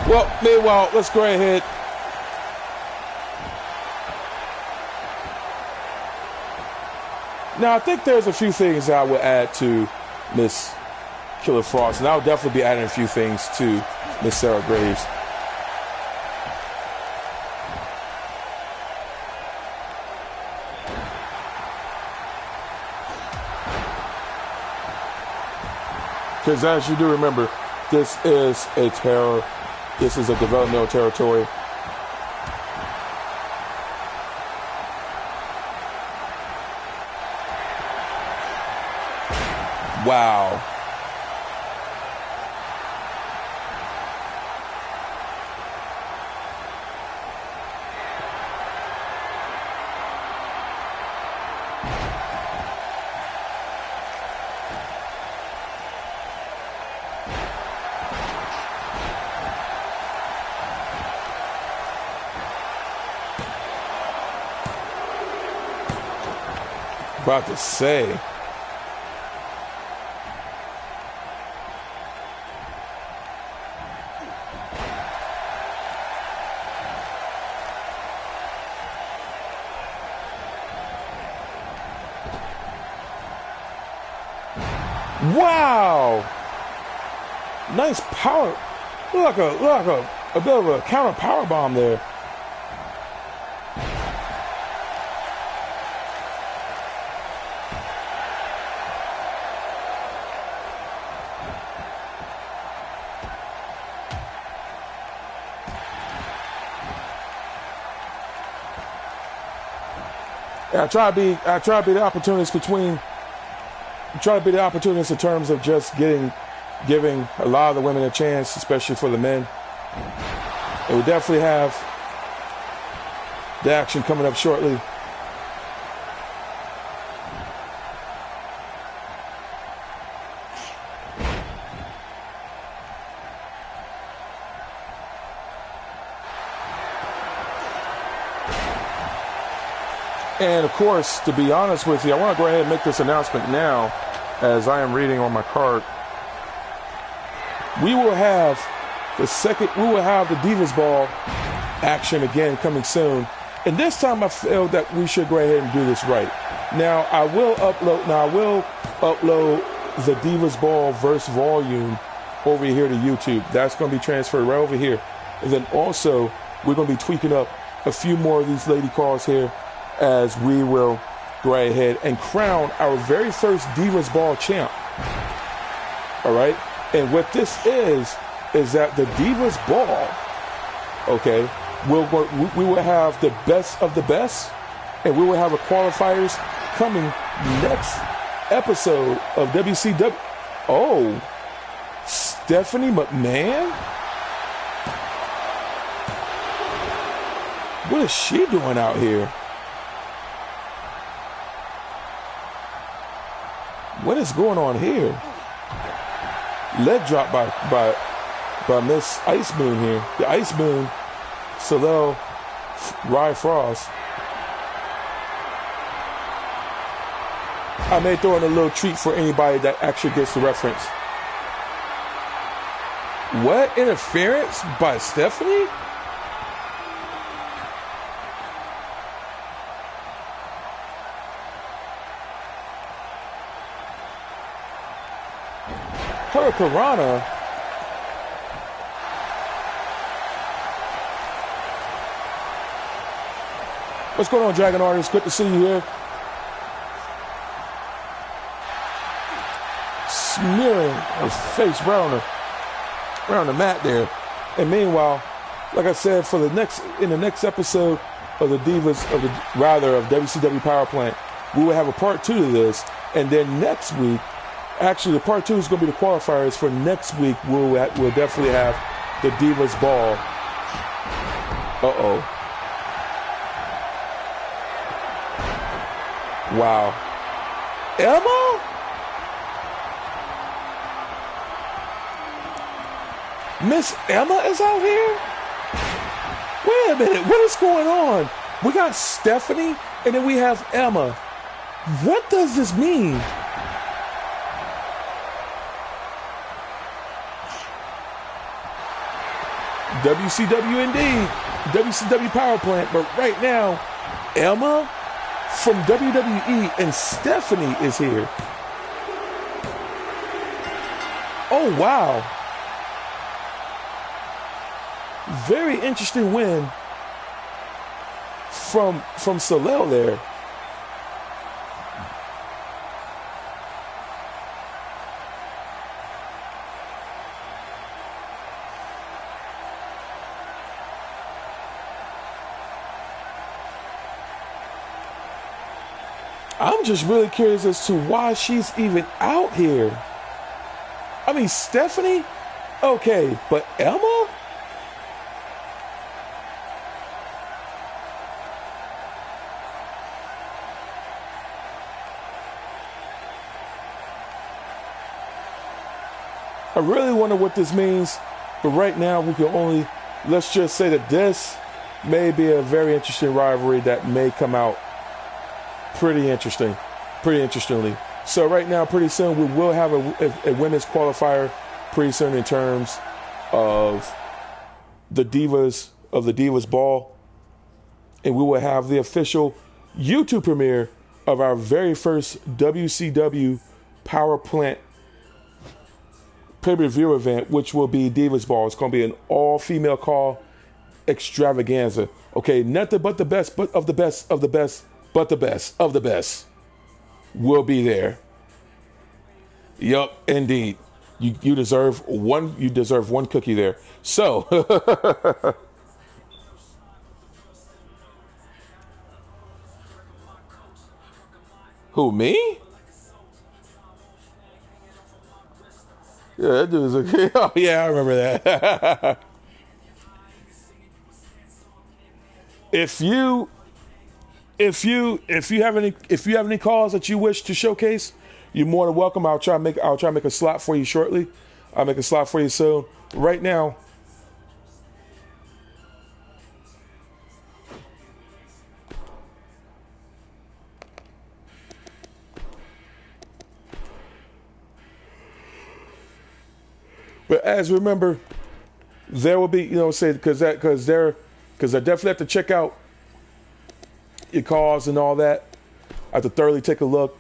Well, meanwhile, let's go ahead. Now, I think there's a few things that I would add to Miss Killer Frost, and I'll definitely be adding a few things to Miss Sarah Graves. Because as you do remember, this is a developmental territory. Wow. About to say. Wow. Nice power. Look like a bit of a counter power bomb there. I try to be the opportunist in terms of just giving a lot of the women a chance, especially for the men. And we definitely have the action coming up shortly. And of course, to be honest with you, I want to go ahead and make this announcement now, as I am reading on my card. We will have the Divas Ball action again coming soon. And this time I feel that we should go ahead and do this right. Now I will upload the Divas Ball verse volume over here to YouTube. That's going to be transferred right over here. And then also we're going to be tweaking up a few more of these lady calls here, as we will go right ahead and crown our very first Divas Ball champ. All right? And what this is that the Divas Ball, okay, we will have the best of the best, and we will have a qualifiers coming next episode of WCW. Oh, Stephanie McMahon? What is she doing out here? What is going on here? Leg drop by Miss Ice Moon here. The Ice Moon, Soleil Rye Frost. I may throw in a little treat for anybody that actually gets the reference. What? Interference by Stephanie? Hurricanrana. What's going on, Dragon Artist? Good to see you here. Smearing her face right on the mat there. And meanwhile, like I said, in the next episode of the of WCW Power Plant, we will have a part 2 to this, and then next week. Actually, the part 2 is going to be the qualifiers for next week. We'll definitely have the Divas Ball. Uh-oh. Wow. Emma? Miss Emma is out here? Wait a minute. What is going on? We got Stephanie, and then we have Emma. What does this mean? WCW indeed, WCW Power Plant, but right now, Emma from WWE and Stephanie is here. Oh, wow. Very interesting win from Soleil there. I'm just really curious as to why she's even out here. I mean, Stephanie? Okay, but Emma? I really wonder what this means, but right now we can only, let's just say that this may be a very interesting rivalry that may come out pretty interestingly. So right now, pretty soon, we will have a women's qualifier pretty soon in terms of the Divas Ball, and we will have the official YouTube premiere of our very first WCW Power Plant pay-per-view event, which will be Divas Ball. It's going to be an all-female call extravaganza. Okay, nothing but the best, but of the best of the best, but the best of the best will be there. Yup, indeed. You deserve one. You deserve one cookie there. So, who, me? Yeah, that dude's okay. Oh yeah, I remember that. If you have any calls that you wish to showcase, you're more than welcome. I'll try to make a slot for you shortly. I'll make a slot for you soon. Right now, but as remember, there will be, say because I definitely have to check out your calls and all that. I have to thoroughly take a look.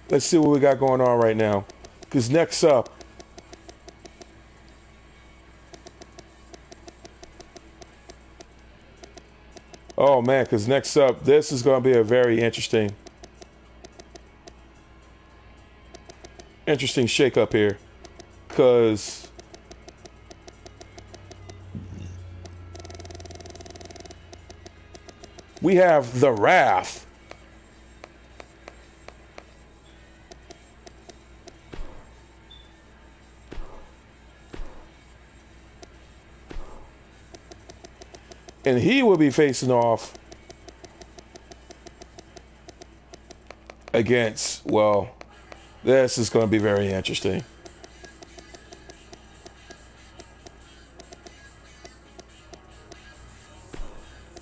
Let's see what we got going on right now. Because next up, oh man, because next up, this is going to be a very interesting shakeup here. Because we have the Wrath and he will be facing off against, well, this is going to be very interesting.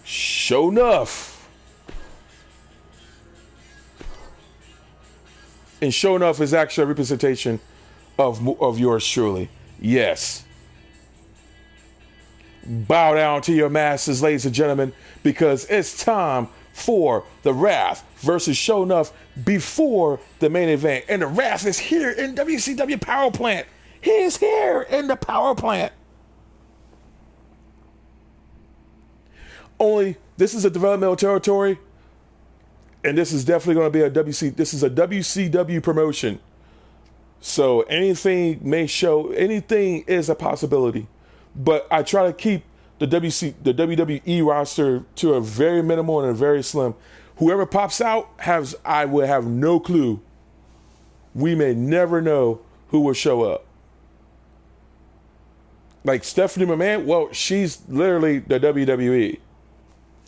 Sho'Nuff. And Sho'Nuff is actually a representation of yours truly. Yes. Bow down to your masters, ladies and gentlemen, because it's time for the Wrath versus Sho'Nuff before the main event. And the Wrath is here in WCW Power Plant. He is here in the Power Plant. Only this is a developmental territory, and this is definitely going to be this is a WCW promotion. So anything is a possibility. But I try to keep the WWE roster to a very minimal and a very slim. Whoever pops out I will have no clue. We may never know who will show up. Like Stephanie McMahon, well, she's literally the WWE.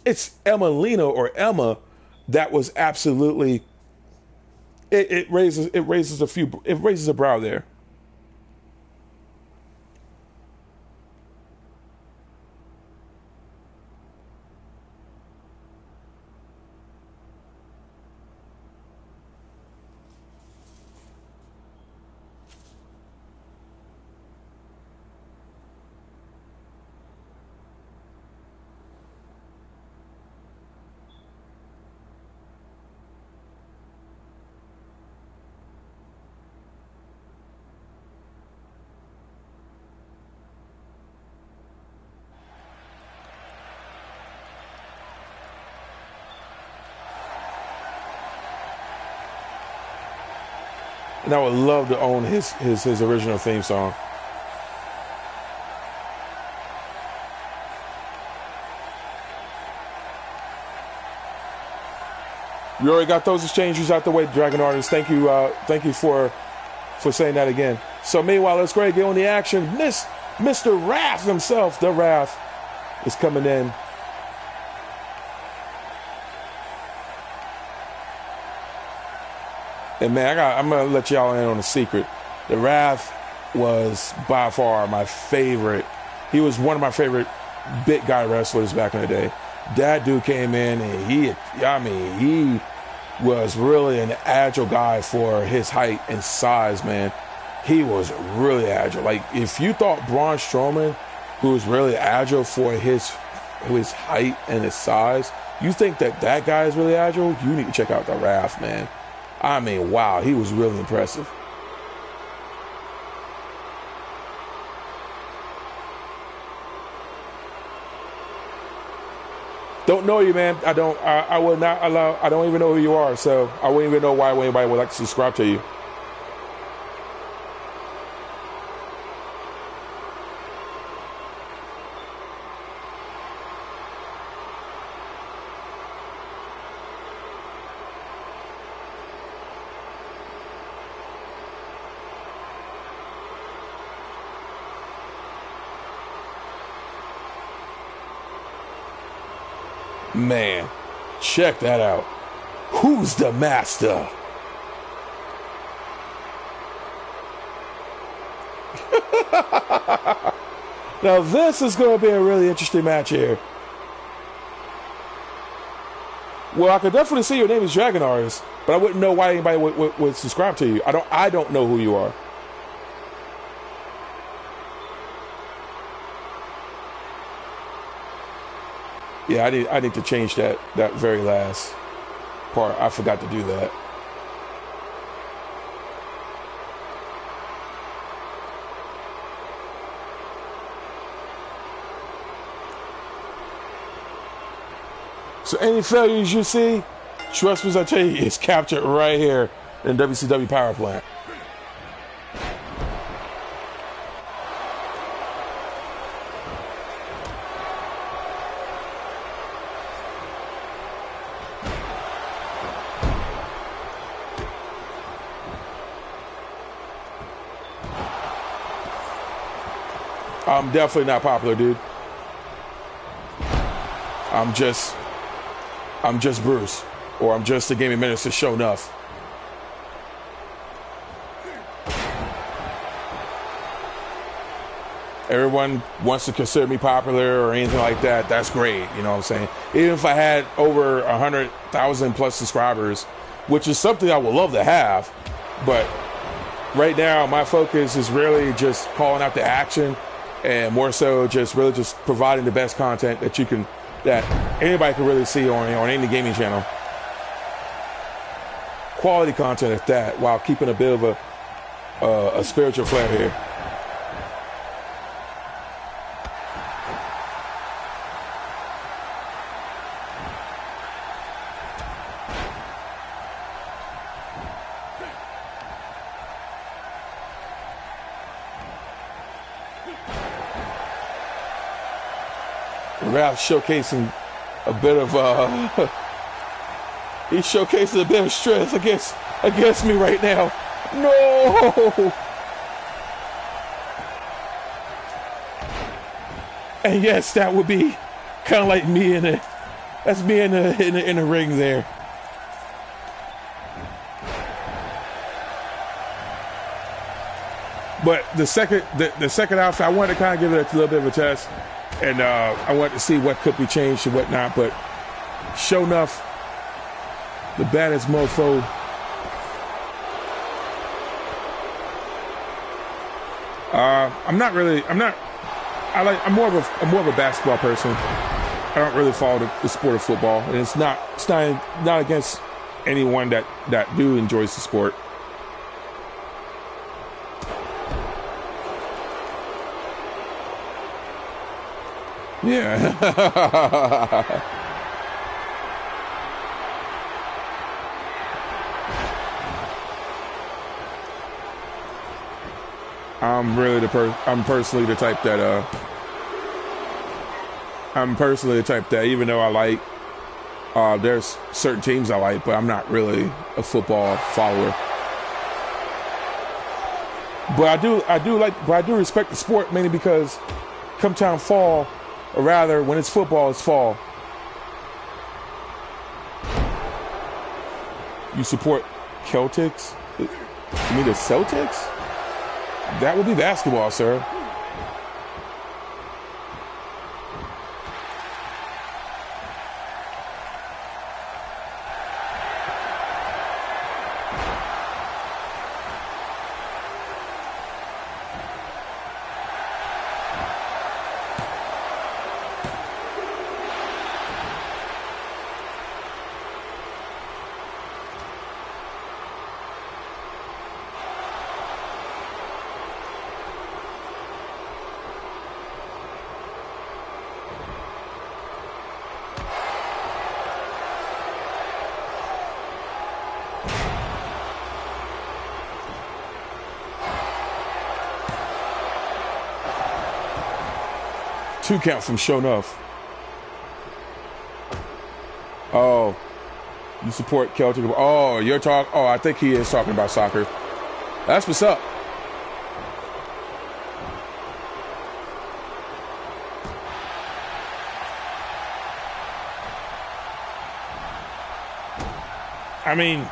It's Emma that was absolutely it raises a brow there. And I would love to own his original theme song. You already got those exchanges out the way, Dragon Artist. Thank you for saying that again. So meanwhile, let's go ahead and get on the action. Mr. Wrath himself, the Wrath, is coming in. And man, I'm gonna let y'all in on a secret. The Wrath was by far my favorite. He was one of my favorite big guy wrestlers back in the day. That dude came in and he was really an agile guy for his height and size, man. He was really agile. Like, if you thought Braun Strowman, who was really agile for his height and his size, you think that guy is really agile, you need to check out the Wrath, man. I mean, wow, he was really impressive. Don't know you, man. I will not allow. I don't even know who you are, so I wouldn't even know why anybody would like to subscribe to you. Man, check that out. Who's the master? Now this is going to be a really interesting match here. Well, I could definitely see your name is Dragon Artist, but I wouldn't know why anybody would subscribe to you. I don't know who you are. Yeah, I need to change that very last part. I forgot to do that. So any failures you see, trust me, I tell you, it's captured right here in WCW Power Plant. I'm definitely not popular, dude. I'm just Bruce, or I'm just the gaming minister Sho'Nuff. Everyone wants to consider me popular or anything like that. That's great, you know what I'm saying? Even if I had over 100,000 plus subscribers, which is something I would love to have, but right now my focus is really just calling out the action, and more so just providing the best content that anybody can really see on any gaming channel. Quality content at that, while keeping a bit of a spiritual flair here. Ralph showcasing a bit of he's showcasing a bit of strength against me right now. No. And yes, that would be kind of like me in the ring there. But the second outfit, I wanted to kind of give it a little bit of a test. And I wanted to see what could be changed and whatnot, but Sho'Nuff, the baddest mofo. I'm more of a basketball person. I don't really follow the sport of football, and it's not against anyone that do enjoys the sport. Yeah. I'm personally the type that even though I like There's certain teams I like, but I'm not really a football follower. But I do respect the sport, mainly because come time fall, or rather when it's football, it's fall. You support Celtics? You mean the Celtics? That would be basketball, sir. Two count from Sho'Nuff. Oh, you support Celtic? Oh, you're talking. Oh, I think he is talking about soccer. That's what's up. I mean,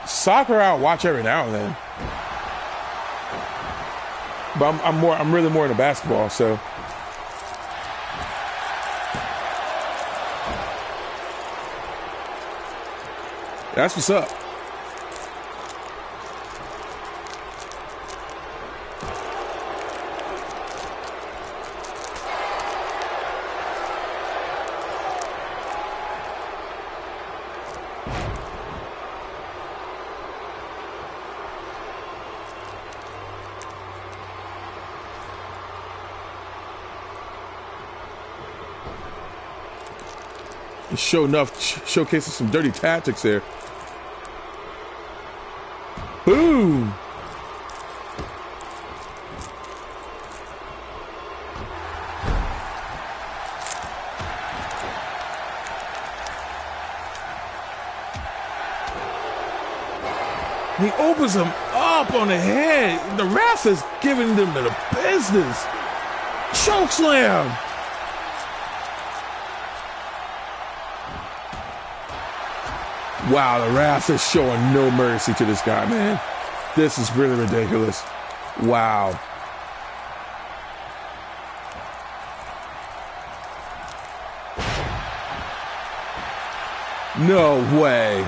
soccer I'll watch every now and then, but I'm really more into basketball. So. That's what's up. Sho'Nuff showcasing some dirty tactics there. Boom! He opens him up on the head. The ref is giving them the business. Chokeslam! Wow, the ref is showing no mercy to this guy, man. This is really ridiculous. Wow. No way.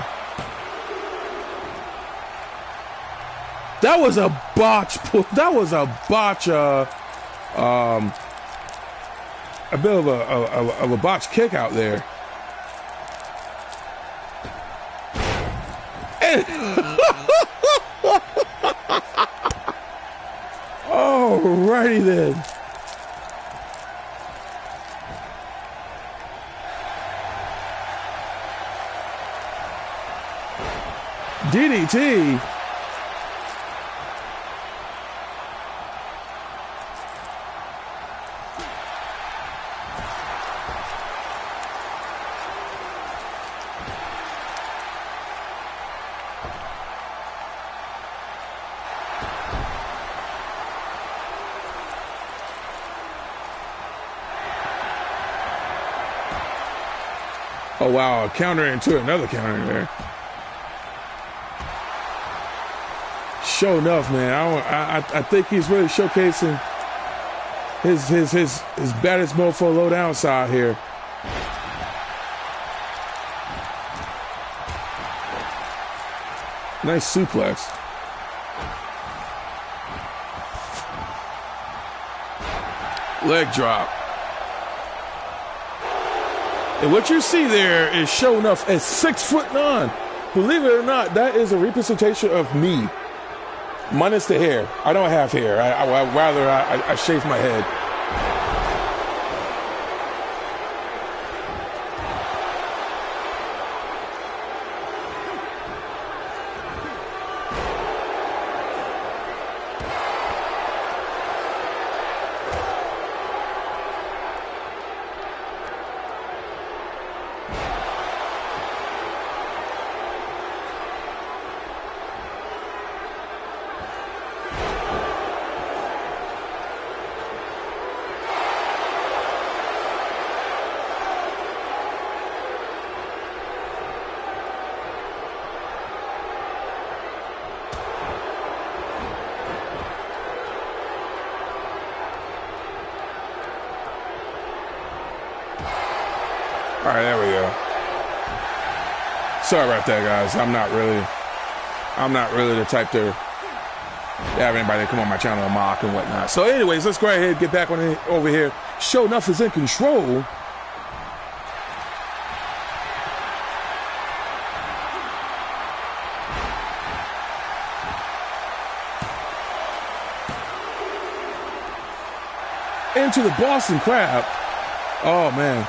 That was a botch. That was a botch. A bit of a botch kick out there. Alrighty then. DDT. Oh wow, a counter into another counter there. Sho'Nuff, man, I think he's really showcasing his baddest mofo low down side here. Nice suplex. Leg drop. And what you see there is Sho'Nuff at 6'9". Believe it or not, that is a representation of me, minus the hair. I don't have hair. I shave my head. All right, there we go. Sorry about that, guys. I'm not really the type to have anybody come on my channel and mock and whatnot. So anyways, let's go ahead and get back on it over here. Sho'Nuff is in control. Into the Boston Crab. Oh, man.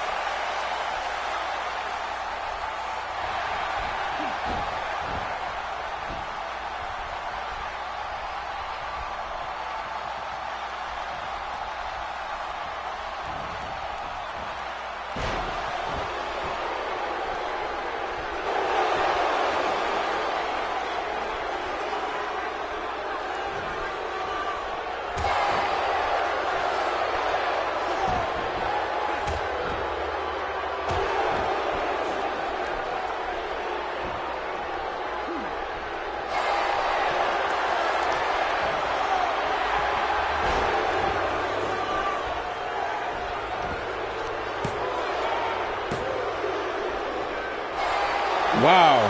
Wow.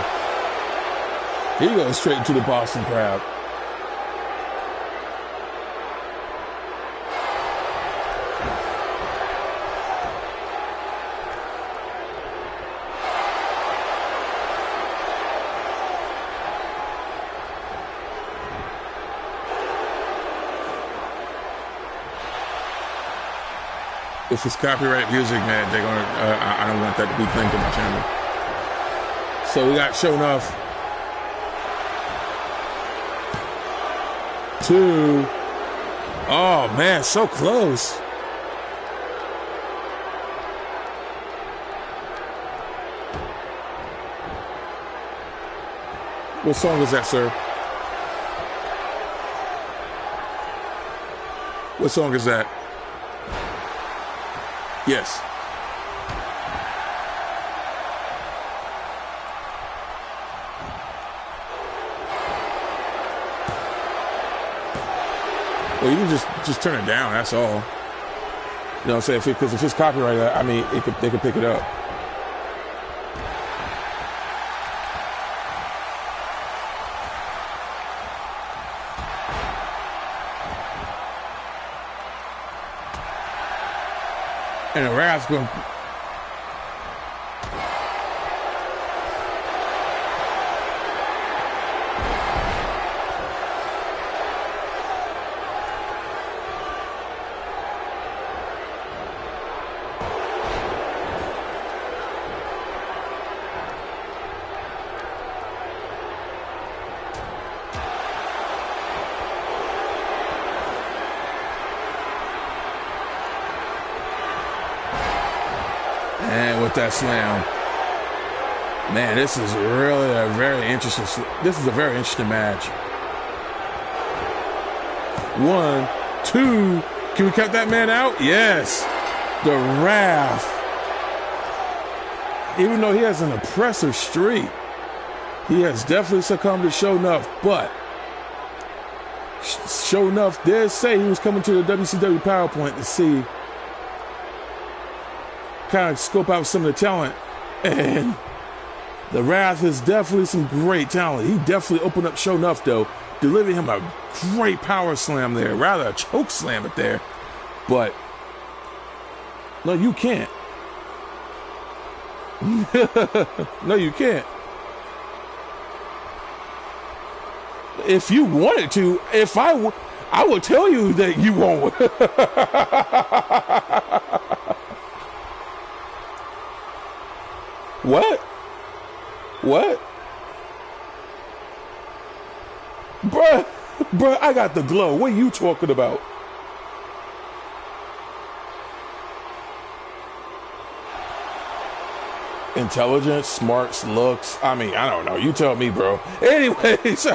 He goes straight into the Boston Crab. If it's copyright music, man, they're gonna. I don't want that to be playing to my channel. So we got Sho'Nuff. 2. Oh man, so close. What song is that, sir? What song is that? Yes. Well, you can just turn it down. That's all. You know what I'm saying? Because if it's copyrighted, I mean, they could pick it up. And the Raph's going. And with that slam, man, this is really a very interesting. This is a very interesting match. 1, 2. Can we cut that man out? Yes. The Raph. Even though he has an impressive streak, he has definitely succumbed to Sho'Nuff. But Sho'Nuff did say he was coming to the WCW Power Plant to see. Kind of scope out some of the talent, and the Wrath is definitely some great talent. He definitely opened up Sho'Nuff though, delivering him a great power slam there, rather a choke slam it there. But no, you can't. No, you can't. If you wanted to, I would tell you that you won't. What? What? Bruh, I got the glow. What are you talking about? Intelligence, smarts, looks. I mean, I don't know. You tell me, bro. Anyways.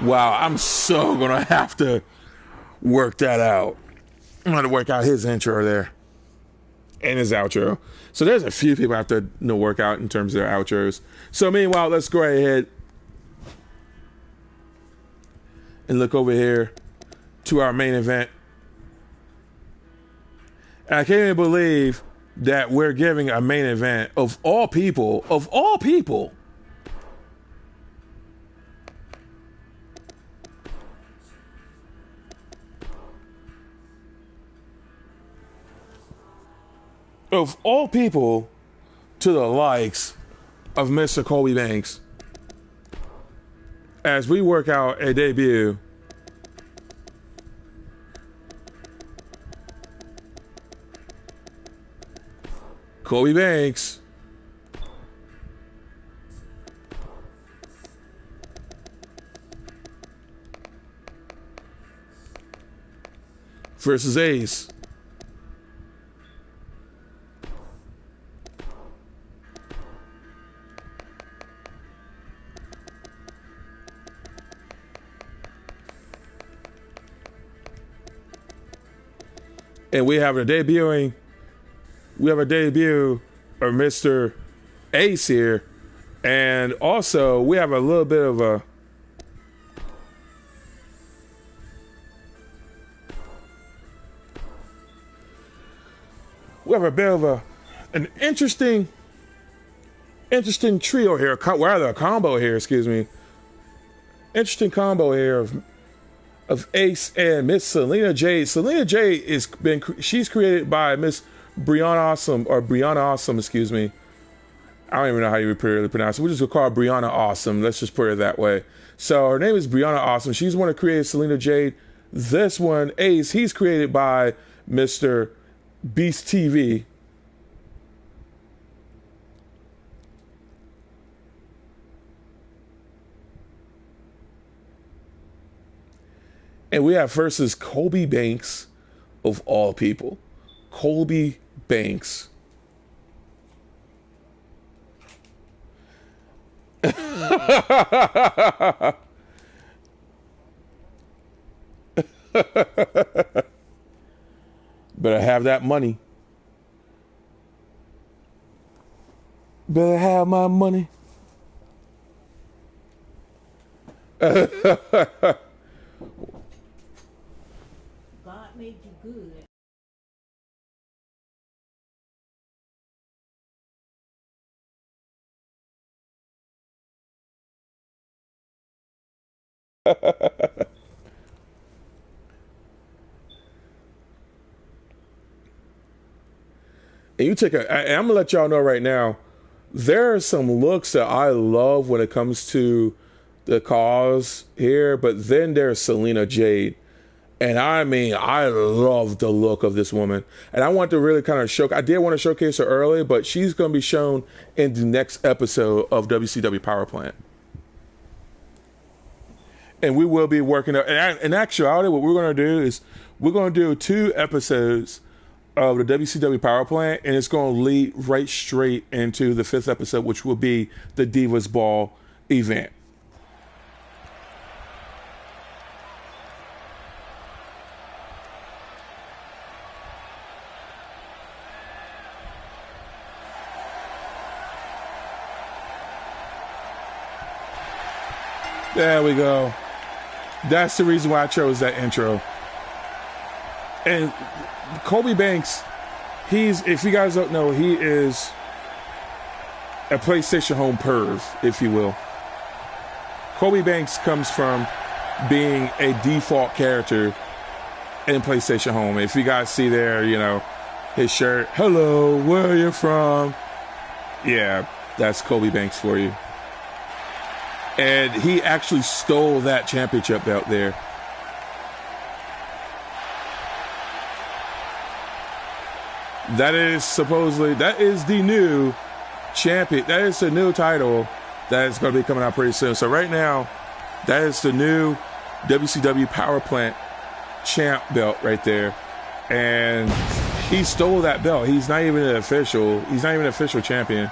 Wow, I'm so gonna have to work that out. I'm gonna work out his intro there. and his outro. So there's a few people have to work out in terms of their outros. So meanwhile, let's go right ahead and look over here to our main event. And I can't even believe that we're giving a main event of all people, of all to the likes of Mr. Colby Banks as we work out a debut Colby Banks versus Ace. And we have a debut of Mr. Ace here. And also, we have a little bit of an interesting trio here, rather a combo here, excuse me. Interesting combo here of Ace and Miss Selena Jade. Selena Jade she's created by Miss Brianna Awesome, excuse me. I don't even know how you pronounce it. We'll just go call her Brianna Awesome. Let's just put it that way. So her name is Brianna Awesome. She's the one that created Selena Jade. This one, Ace, he's created by Mr. Beast TV. And we have versus Colby Banks, of all people. Colby Banks. Better have that money. Better have my money. Made you good. And you take and I'm gonna let y'all know right now, there are some looks that I love when it comes to the cause here, but then there's Selena Jade. And I mean, I love the look of this woman. And I want to really kind of I did want to showcase her early, but she's going to be shown in the next episode of WCW Power Plant. And we will be working up. And in actuality, what we're going to do is we're going to do 2 episodes of the WCW Power Plant, and it's going to lead right straight into the 5th episode, which will be the Divas Ball event. There we go. That's the reason why I chose that intro. And Colby Banks, if you guys don't know, he is a PlayStation Home perv, if you will. Colby Banks comes from being a default character in PlayStation Home. If you guys see there, his shirt, hello, where are you from? Yeah, that's Colby Banks for you. And he actually stole that championship belt there. That is the new champion. That is the new title that is going to be coming out pretty soon. So right now, that is the new WCW Power Plant champ belt right there. And he stole that belt. He's not even an official champion.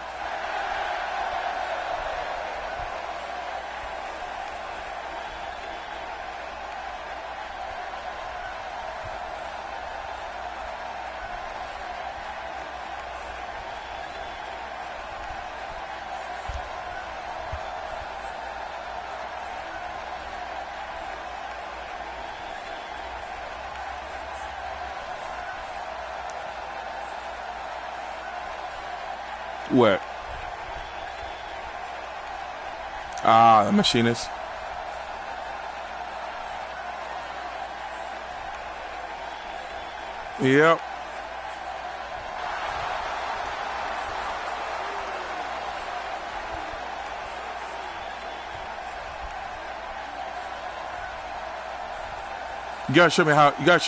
What? Ah, the machinist. Yep. You gotta show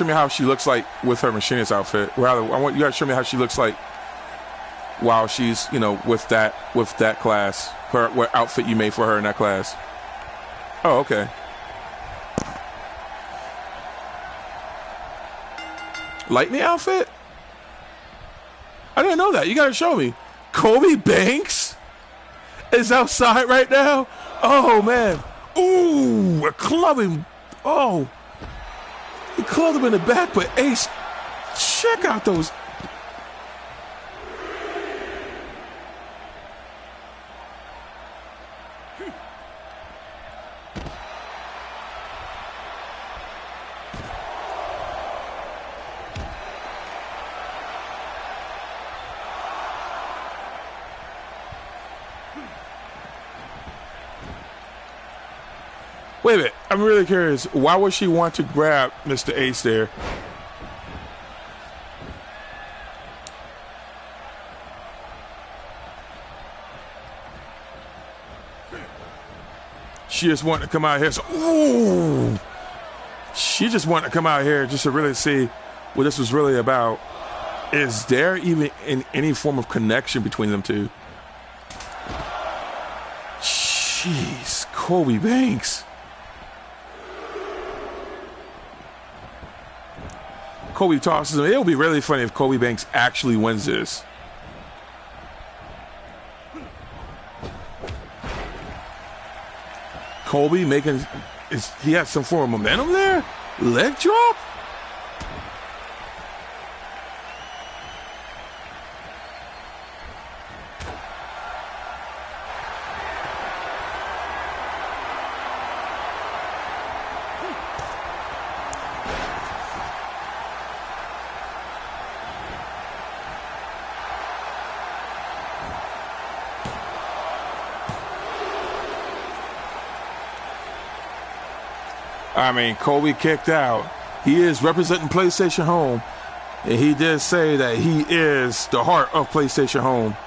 me how she looks like with her machinist outfit. Rather, you gotta show me how she looks like while she's, you know, with that class. What outfit you made for her in that class. Oh, okay. Lightning outfit? I didn't know that. You gotta show me. Colby Banks is outside right now. Oh man. Ooh, a clubbing. Oh. He clubbed him in the back, but Ace, check out those. Wait a minute. I'm really curious. Why would she want to grab Mr. Ace there? She just wanted to come out here. So, ooh! She just wanted to come out here just to really see what this was really about. Is there even any form of connection between them two? Jeez, Colby Banks. Colby tosses him. It would be really funny if Colby Banks actually wins this. Colby he has some form of momentum there? Leg drop? I mean, Colby kicked out. He is representing PlayStation Home. And he did say that he is the heart of PlayStation Home.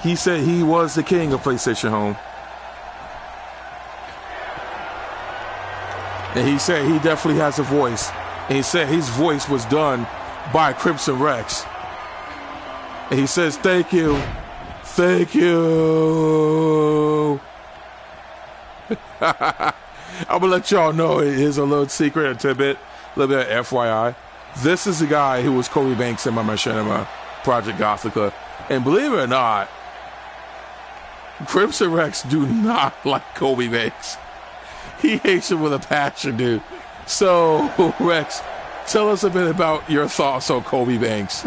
He said he was the king of PlayStation Home. And he said he definitely has a voice. And he said his voice was done by Crimson Rex. And he says, thank you. Thank you. I'm going to let y'all know it is a little secret, a tidbit, a little bit of FYI. This is the guy who was Colby Banks in my Machinima Project Gothica. And believe it or not, Crimson Rex do not like Colby Banks. He hates him with a passion, dude. So, Rex, tell us a bit about your thoughts on Colby Banks.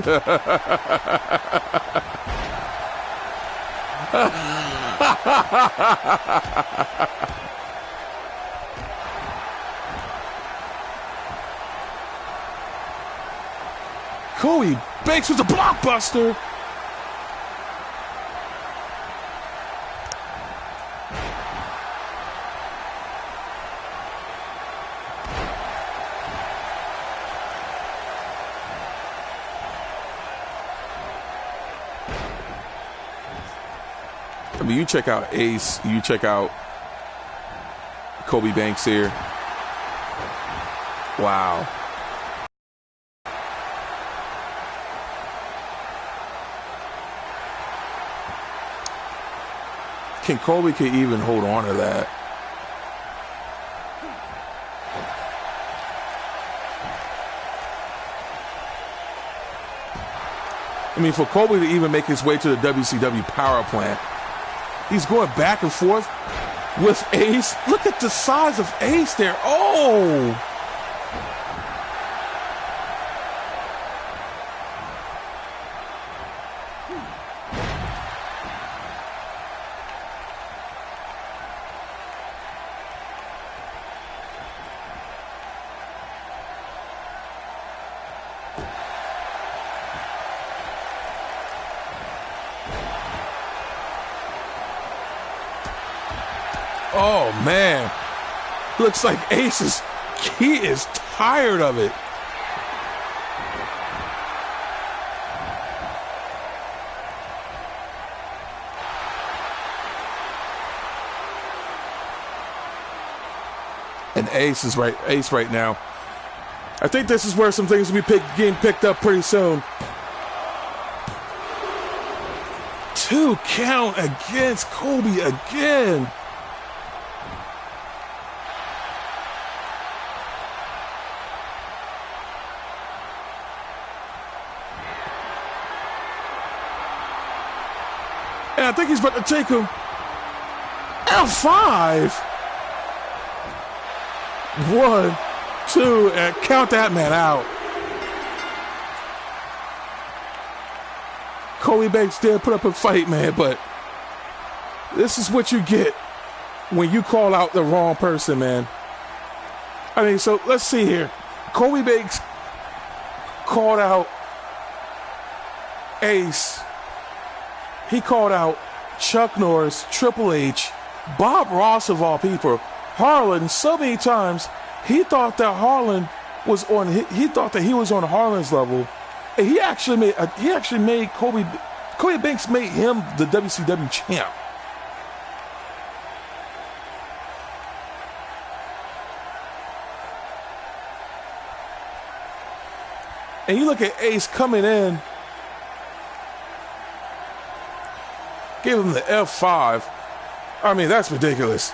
Colby Banks was a blockbuster. I mean, you check out Ace, you check out Colby Banks here. Wow. Can Colby even hold on to that? I mean, for Colby to even make his way to the WCW Power Plant, he's going back and forth with Ace. Look at the size of Ace there. Oh! Oh, man. Looks like Ace he is tired of it. And Ace right now. I think this is where some things will be getting picked up pretty soon. 2 count against Colby again. And I think he's about to take him. F5. 1, 2, and count that man out. Colby Banks did put up a fight, man, but this is what you get when you call out the wrong person, man. I mean, so let's see here. Colby Banks called out Ace. He called out Chuck Norris, Triple H, Bob Ross of all people, Harlan so many times. He thought that Harlan was on. He thought that he was on Harlan's level, and he actually made Colby Banks made him the WCW champ. And you look at Ace coming in, gave him the F5. I mean, that's ridiculous.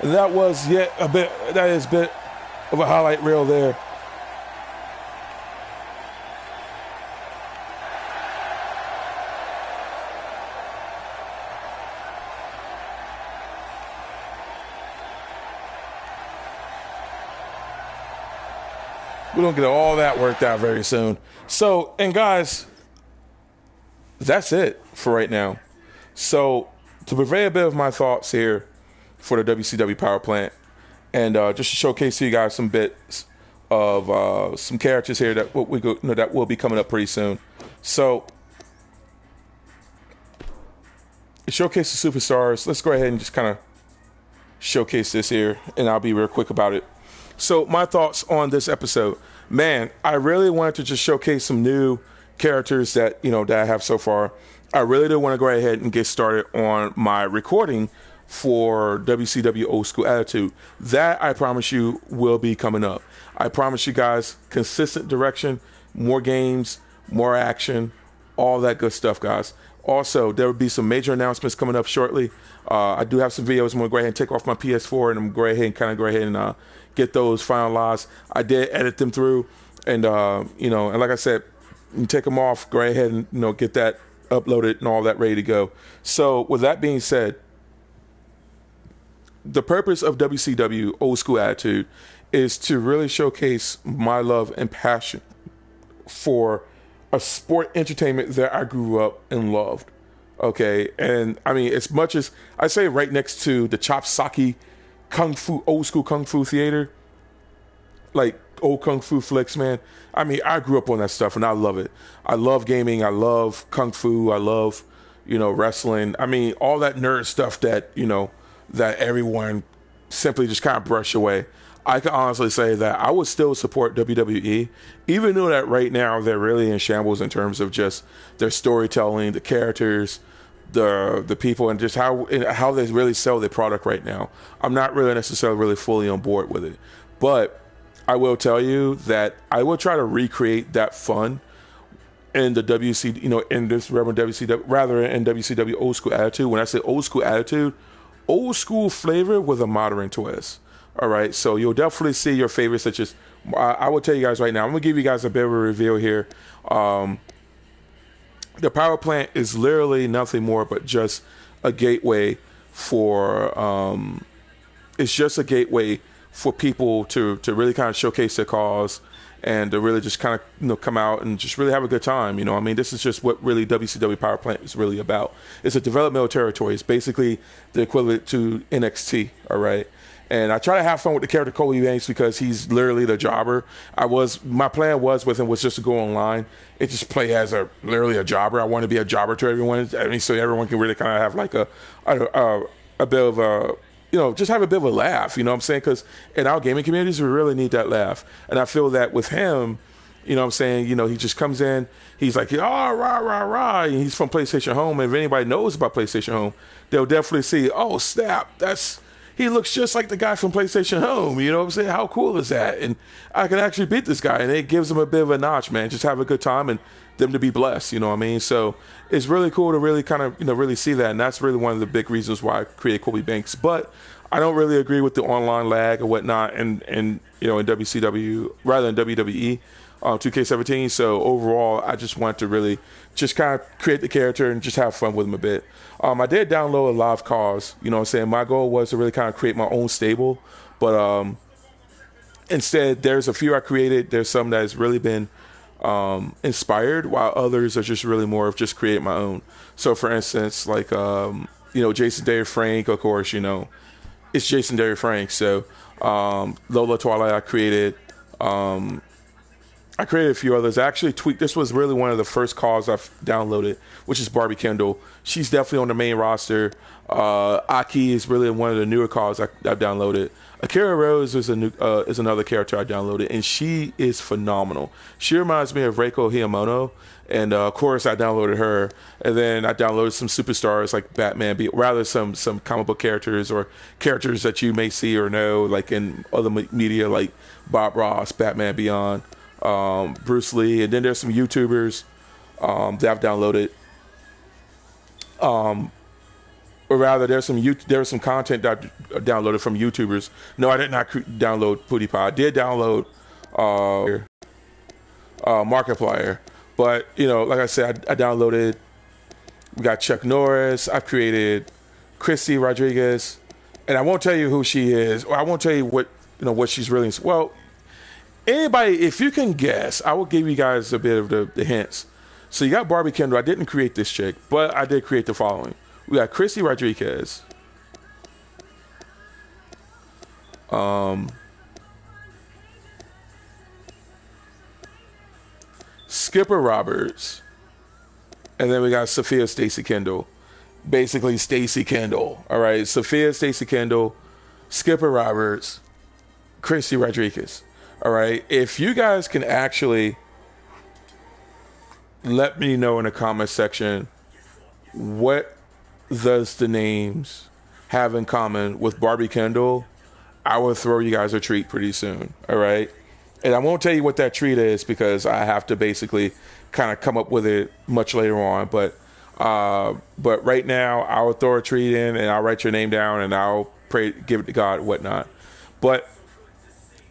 And that was that is a bit of a highlight reel there. We're going to get all that worked out very soon. So, and guys, that's it for right now. So, to convey a bit of my thoughts here for the WCW Power Plant, and just to showcase to you guys some bits of some characters here that that will be coming up pretty soon. So, showcase the superstars. Let's go ahead and just kind of showcase this here, and I'll be real quick about it. So, my thoughts on this episode, man, I really wanted to just showcase some new characters that that I have so far. I really do want to go ahead and get started on my recording for WCW Old School Attitude. That, I promise you, will be coming up. I promise you guys, consistent direction, more games, more action, all that good stuff, guys. Also, there will be some major announcements coming up shortly. I do have some videos I'm going to go ahead and take off my PS4, and I'm going to go ahead and get those finalized. I did edit them through, and and like I said, you take them off, go ahead and get that uploaded and all that ready to go. So, with that being said, the purpose of WCW Old School Attitude is to really showcase my love and passion for a sport entertainment that I grew up and loved. Okay, and I mean, as much as I say, right next to the Chopsaki Kung Fu, old school Kung Fu theater, like old Kung Fu flicks, man. I mean, I grew up on that stuff and I love it. I love gaming. I love Kung Fu. I love, wrestling. I mean, all that nerd stuff that, that everyone simply just kind of brush away. I can honestly say that I would still support WWE, even though that right now they're really in shambles in terms of just their storytelling, the characters, the people, and just how they really sell their product right now. I'm not really necessarily really fully on board with it, but I will tell you that I will try to recreate that fun in the in this Reverend WCW, rather in WCW Old School Attitude. When I say Old School Attitude, old school flavor with a modern twist. All right, so you'll definitely see your favorites, such as I will tell you guys right now. I'm gonna give you guys a bit of a reveal here. The Power Plant is literally nothing more but just a gateway for. It's just a gateway for people to really kind of showcase their cause and to really just kind of come out and just really have a good time. I mean, this is just what really WCW Power Plant is really about. It's a developmental territory. It's basically the equivalent to NXT. All right. And I try to have fun with the character Colby Banks because he's literally the jobber. My plan was with him was just to go online and just play as literally a jobber. I want to be a jobber to everyone. I mean, so everyone can really kind of have like a bit of a, just have a bit of a laugh, you know what I'm saying? Because in our gaming communities, we really need that laugh. And I feel that with him, you know what I'm saying, he just comes in, he's like, oh, rah, rah, rah, and he's from PlayStation Home. And if anybody knows about PlayStation Home, they'll definitely see, oh, snap, he looks just like the guy from PlayStation Home, you know what I'm saying? How cool is that? And I can actually beat this guy, and it gives him a bit of a notch, man. Just have a good time and them to be blessed, you know what I mean? So it's really cool to really kind of, really see that, and that's really one of the big reasons why I created Colby Banks. But I don't really agree with the online lag or whatnot, and in WCW, rather than WWE 2K17. So overall, I just want to really just kind of create the character and just have fun with him a bit. I did download a lot of cars, you know what I'm saying? My goal was to really kind of create my own stable, but instead, there's a few I created. There's some that has really been inspired, while others are just really more of just create my own. So for instance, like Jason David Frank, of course, it's Jason David Frank. So Lola Twilight, I created a few others. I actually tweaked. This was really one of the first calls I've downloaded, which is Barbie Kendall. She's definitely on the main roster. Aki is really one of the newer calls I've downloaded. Akira Rose is another character I downloaded, and she is phenomenal. She reminds me of Reiko Hiyamono, and of course I downloaded her. And then I downloaded some superstars like Batman, rather some comic book characters or characters that you may see or know, like in other media, like Bob Ross, Batman Beyond. Bruce Lee, and then there's some YouTubers that I've downloaded. Or rather, there's some content that I downloaded from YouTubers. No, I did not download PewDiePie. I did download Markiplier, but like I said, I downloaded. We got Chuck Norris. I've created Christy Rodriguez, and I won't tell you who she is, or I won't tell you what she's really. Well, anybody, if you can guess, I will give you guys a bit of the hints. So you got Barbie Kendall. I didn't create this chick, but I did create the following. We got Christy Rodriguez. Skipper Roberts. And then we got Sophia Stacy Kendall. Basically Stacy Kendall. All right. Sophia Stacy Kendall, Skipper Roberts, Christy Rodriguez. All right. If you guys can actually let me know in the comment section what does the names have in common with Barbie Kendall, I will throw you guys a treat pretty soon. All right. And I won't tell you what that treat is because I have to basically kind of come up with it much later on. But right now I will throw a treat in and I'll write your name down and I'll give it to God and whatnot. But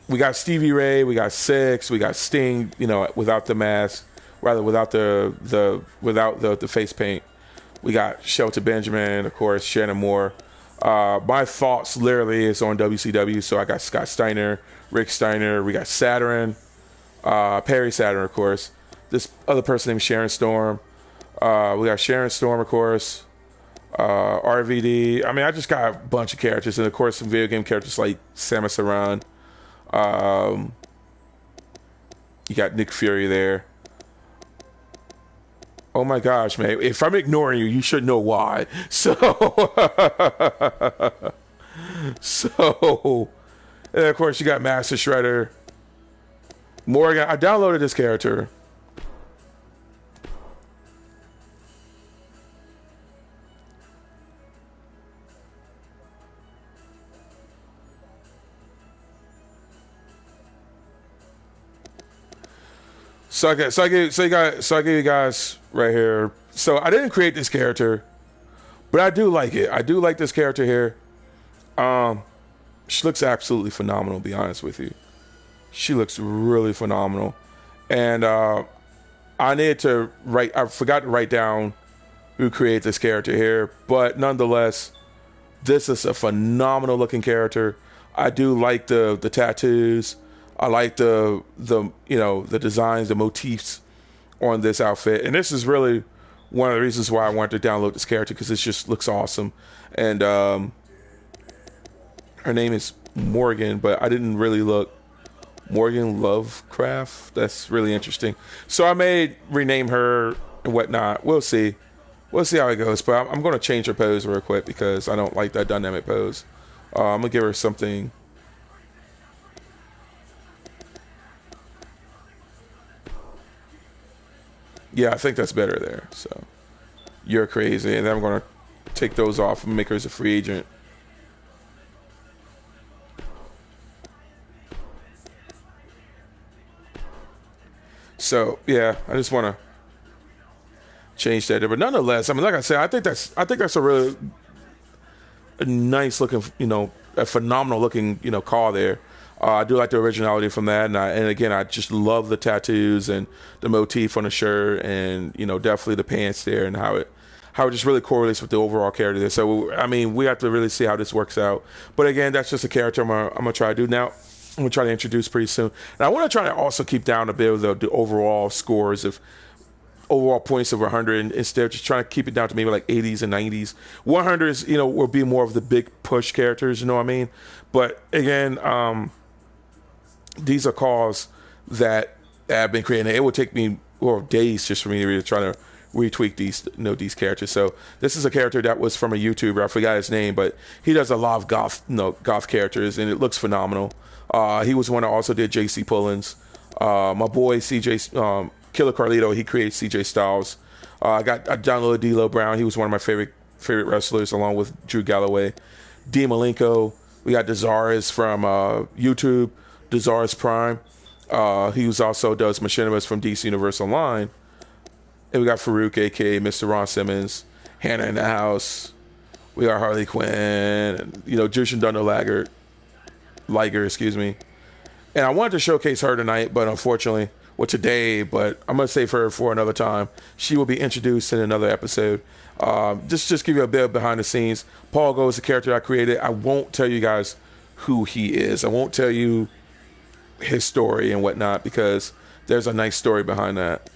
we got Stevie Ray, we got Six, we got Sting, without the mask, rather without the face paint. We got Shelton Benjamin, of course, Shannon Moore. My thoughts literally is on WCW, so I got Scott Steiner, Rick Steiner. We got Saturn, Perry Saturn, of course. This other person named Sharon Storm. We got Sharon Storm, of course. RVD. I mean, I just got a bunch of characters, and of course, some video game characters like Samus Aran. You got Nick Fury there. Oh my gosh, man. If I'm ignoring you, you should know why. So, and of course you got Master Shredder. Morgan, I downloaded this character. So I give you guys right here. So I didn't create this character, but I do like it. I do like this character here. She looks absolutely phenomenal, to be honest with you. She looks really phenomenal. And I forgot to write down who created this character here, but nonetheless, this is a phenomenal looking character. I do like the tattoos. I like the designs, the motifs on this outfit. And this is really one of the reasons why I wanted to download this character, because it just looks awesome. And her name is Morgan, but I didn't really look Morgan Lovecraft. That's really interesting. So I may rename her and whatnot. We'll see. We'll see how it goes. But I'm going to change her pose real quick because I don't like that dynamic pose. I'm going to give her something. Yeah, I think that's better there. So you're crazy. And then I'm going to take those off and make her as a free agent. So yeah, I just want to change that there. But nonetheless, I mean, like I said, I think that's a really nice looking, a phenomenal looking, call there. I do like the originality from that, and again, I just love the tattoos and the motif on the shirt, and definitely the pants there, and how it just really correlates with the overall character there. So I mean, we have to really see how this works out. But again, that's just a character I'm gonna try to do now. I'm gonna try to introduce pretty soon, and I want to try to also keep down a bit of the overall scores of overall points of 100 instead of just trying to keep it down to maybe like 80s and 90s. 100s, will be more of the big push characters, you know what I mean? But again, these are calls that have been created. It would take me days just for me to really try to retweak these characters. So this is a character that was from a YouTuber. I forgot his name, but he does a lot of goth characters, and it looks phenomenal. He was one that also did JC Pullins. My boy CJ Killer Carlito, he created CJ Styles. I downloaded D'Lo Brown. He was one of my favorite wrestlers, along with Drew Galloway. D Malenko. We got Dezaris from YouTube. Dezaris Prime. He also does Machinimas from DC Universe Online. And we got Farouk, aka Mr. Ron Simmons. Hannah in the house. We got Harley Quinn. And, Jushin Thunder Liger, excuse me. And I wanted to showcase her tonight, but unfortunately, today, but I'm going to save her for another time. She will be introduced in another episode. Just give you a bit of behind the scenes. Paul Go is the character I created. I won't tell you guys who he is. I won't tell you his story and whatnot, because there's a nice story behind that.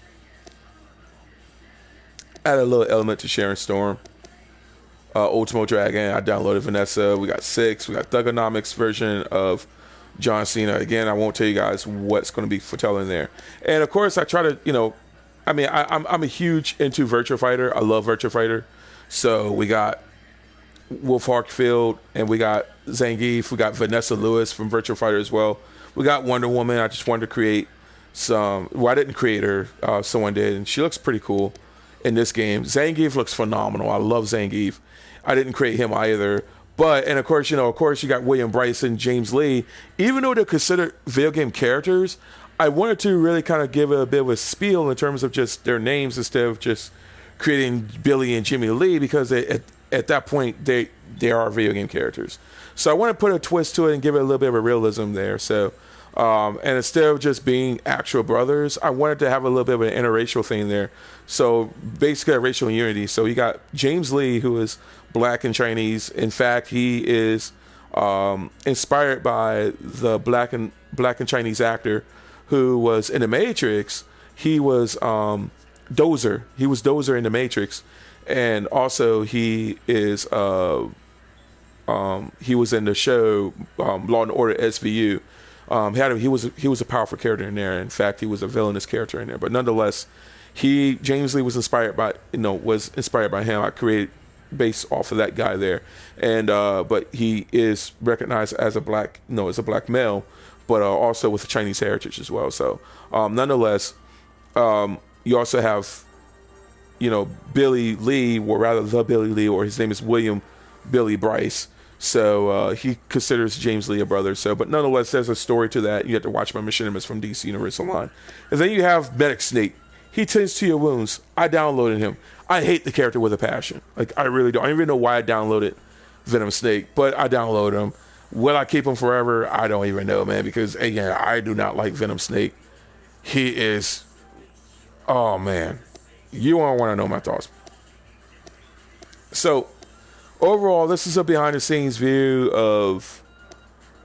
Add a little element to Sharon Storm. Ultimo Dragon, I downloaded Vanessa. We got Six. We got Thugonomics version of John Cena. Again, I won't tell you guys what's going to be foretelling there. And of course, I try to, I'm a huge into Virtua Fighter. I love Virtua Fighter. So we got Wolf Harkfield, and we got Zangief. We got Vanessa Lewis from Virtua Fighter as well. We got Wonder Woman. I just wanted to create some. Well, I didn't create her. Someone did, and she looks pretty cool in this game. Zangief looks phenomenal. I love Zangief. I didn't create him either. But, and of course, you got William Bryson, James Lee. Even though they're considered video game characters, I wanted to really kind of give a bit of a spiel in terms of just their names instead of just creating Billy and Jimmy Lee, because at that point, they are video game characters. So I want to put a twist to it and give it a little bit of a realism there. So, and instead of just being actual brothers, I wanted to have a little bit of an interracial thing there. So basically a racial unity. So you got James Lee, who is Black and Chinese. In fact, he is inspired by the Black and Chinese actor who was in The Matrix. He was Dozer. He was Dozer in The Matrix, and also he is he was in the show Law and Order SVU. He was a powerful character in there. In fact, he was a villainous character in there. But nonetheless, James Lee was inspired by him. I created based off of that guy there, and but he is recognized as a black male, but also with a Chinese heritage as well. So nonetheless, you also have Billy Lee, or rather the Billy Lee, or his name is William Billy Bryce. So he considers James Lee a brother. So, but nonetheless, there's a story to that. You have to watch my Machinimas from DC Universe Online. And then you have Medic Snake. He tends to your wounds. I downloaded him. I hate the character with a passion. Like, I really don't. I don't even know why I downloaded Venom Snake, but I downloaded him. Will I keep him forever? I don't even know, man, because, again, I do not like Venom Snake. He is... Oh, man. You won't want to know my thoughts. So, overall, this is a behind-the-scenes view of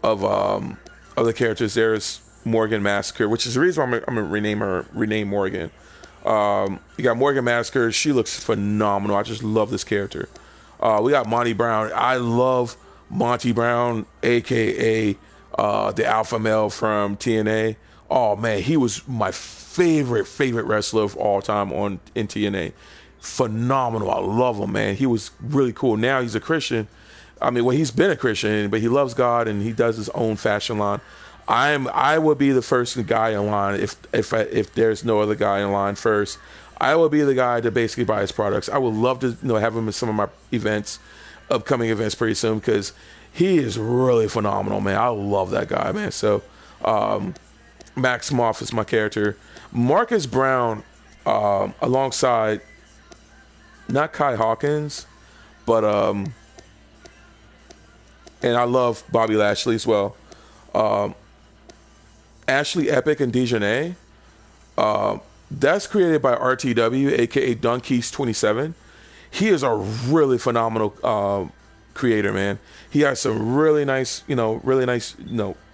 the characters. There's Morgan Massacre, which is the reason why I'm gonna rename Morgan. You got Morgan Massacre. She looks phenomenal. I just love this character. We got Monty Brown. I love Monty Brown, aka the Alpha Male from TNA. Oh man, he was my favorite wrestler of all time in TNA. Phenomenal. I love him, man. He was really cool. Now he's a Christian. I mean, well, he's been a Christian, but he loves God and he does his own fashion line. I would be the first guy in line if there's no other guy in line first. I would be the guy to basically buy his products. I would love to have him in some of my events, upcoming events pretty soon, because he is really phenomenal, man. I love that guy, man. So Max Moff is my character. Marcus Brown, alongside not Kai Hawkins, but and I love Bobby Lashley as well. Ashley Epic and Dejanay. That's created by RTW, aka Dunkeys27. He is a really phenomenal creator, man. He has some really nice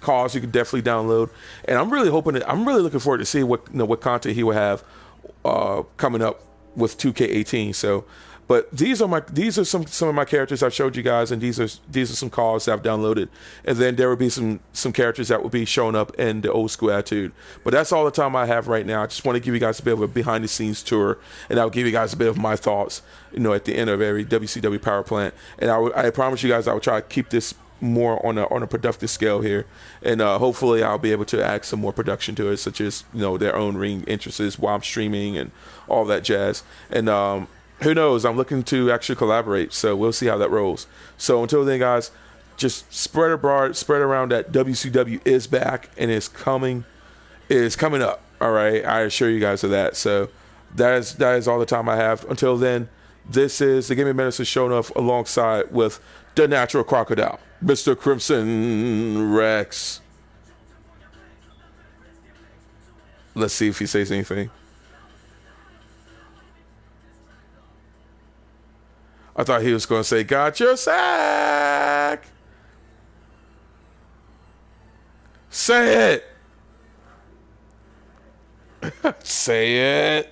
calls you can definitely download. And I'm really looking forward to see what content he will have coming up with 2K18. So, but these are some of my characters I've showed you guys, and these are some calls that I've downloaded, and then there will be some characters that will be showing up in the old school attitude. But that's all the time I have right now. I just want to give you guys a bit of a behind the scenes tour, and I'll give you guys a bit of my thoughts, at the end of every WCW Power Plant. And I promise you guys I will try to keep this more on a productive scale here, and hopefully I'll be able to add some more production to it, such as their own ring interests while I'm streaming and all that jazz. And who knows? I'm looking to actually collaborate, so we'll see how that rolls. So until then, guys, just spread around that WCW is back and is coming up. All right, I assure you guys of that. So that is all the time I have. Until then, this is the Gaming Minister Sho'Nuff alongside with the Natural Crocodile, Mr. Crimson Rex. Let's see if he says anything. I thought he was going to say, "Got your sack." Say it. Say it.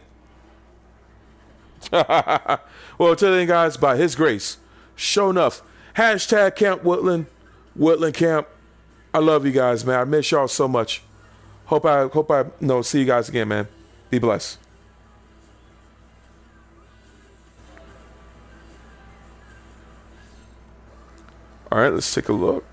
Well, until then, guys, by his grace, Sho'Nuff, hashtag Camp Woodland, Woodland Camp. I love you guys, man. I miss y'all so much. Hope I see you guys again, man. Be blessed. All right, let's take a look.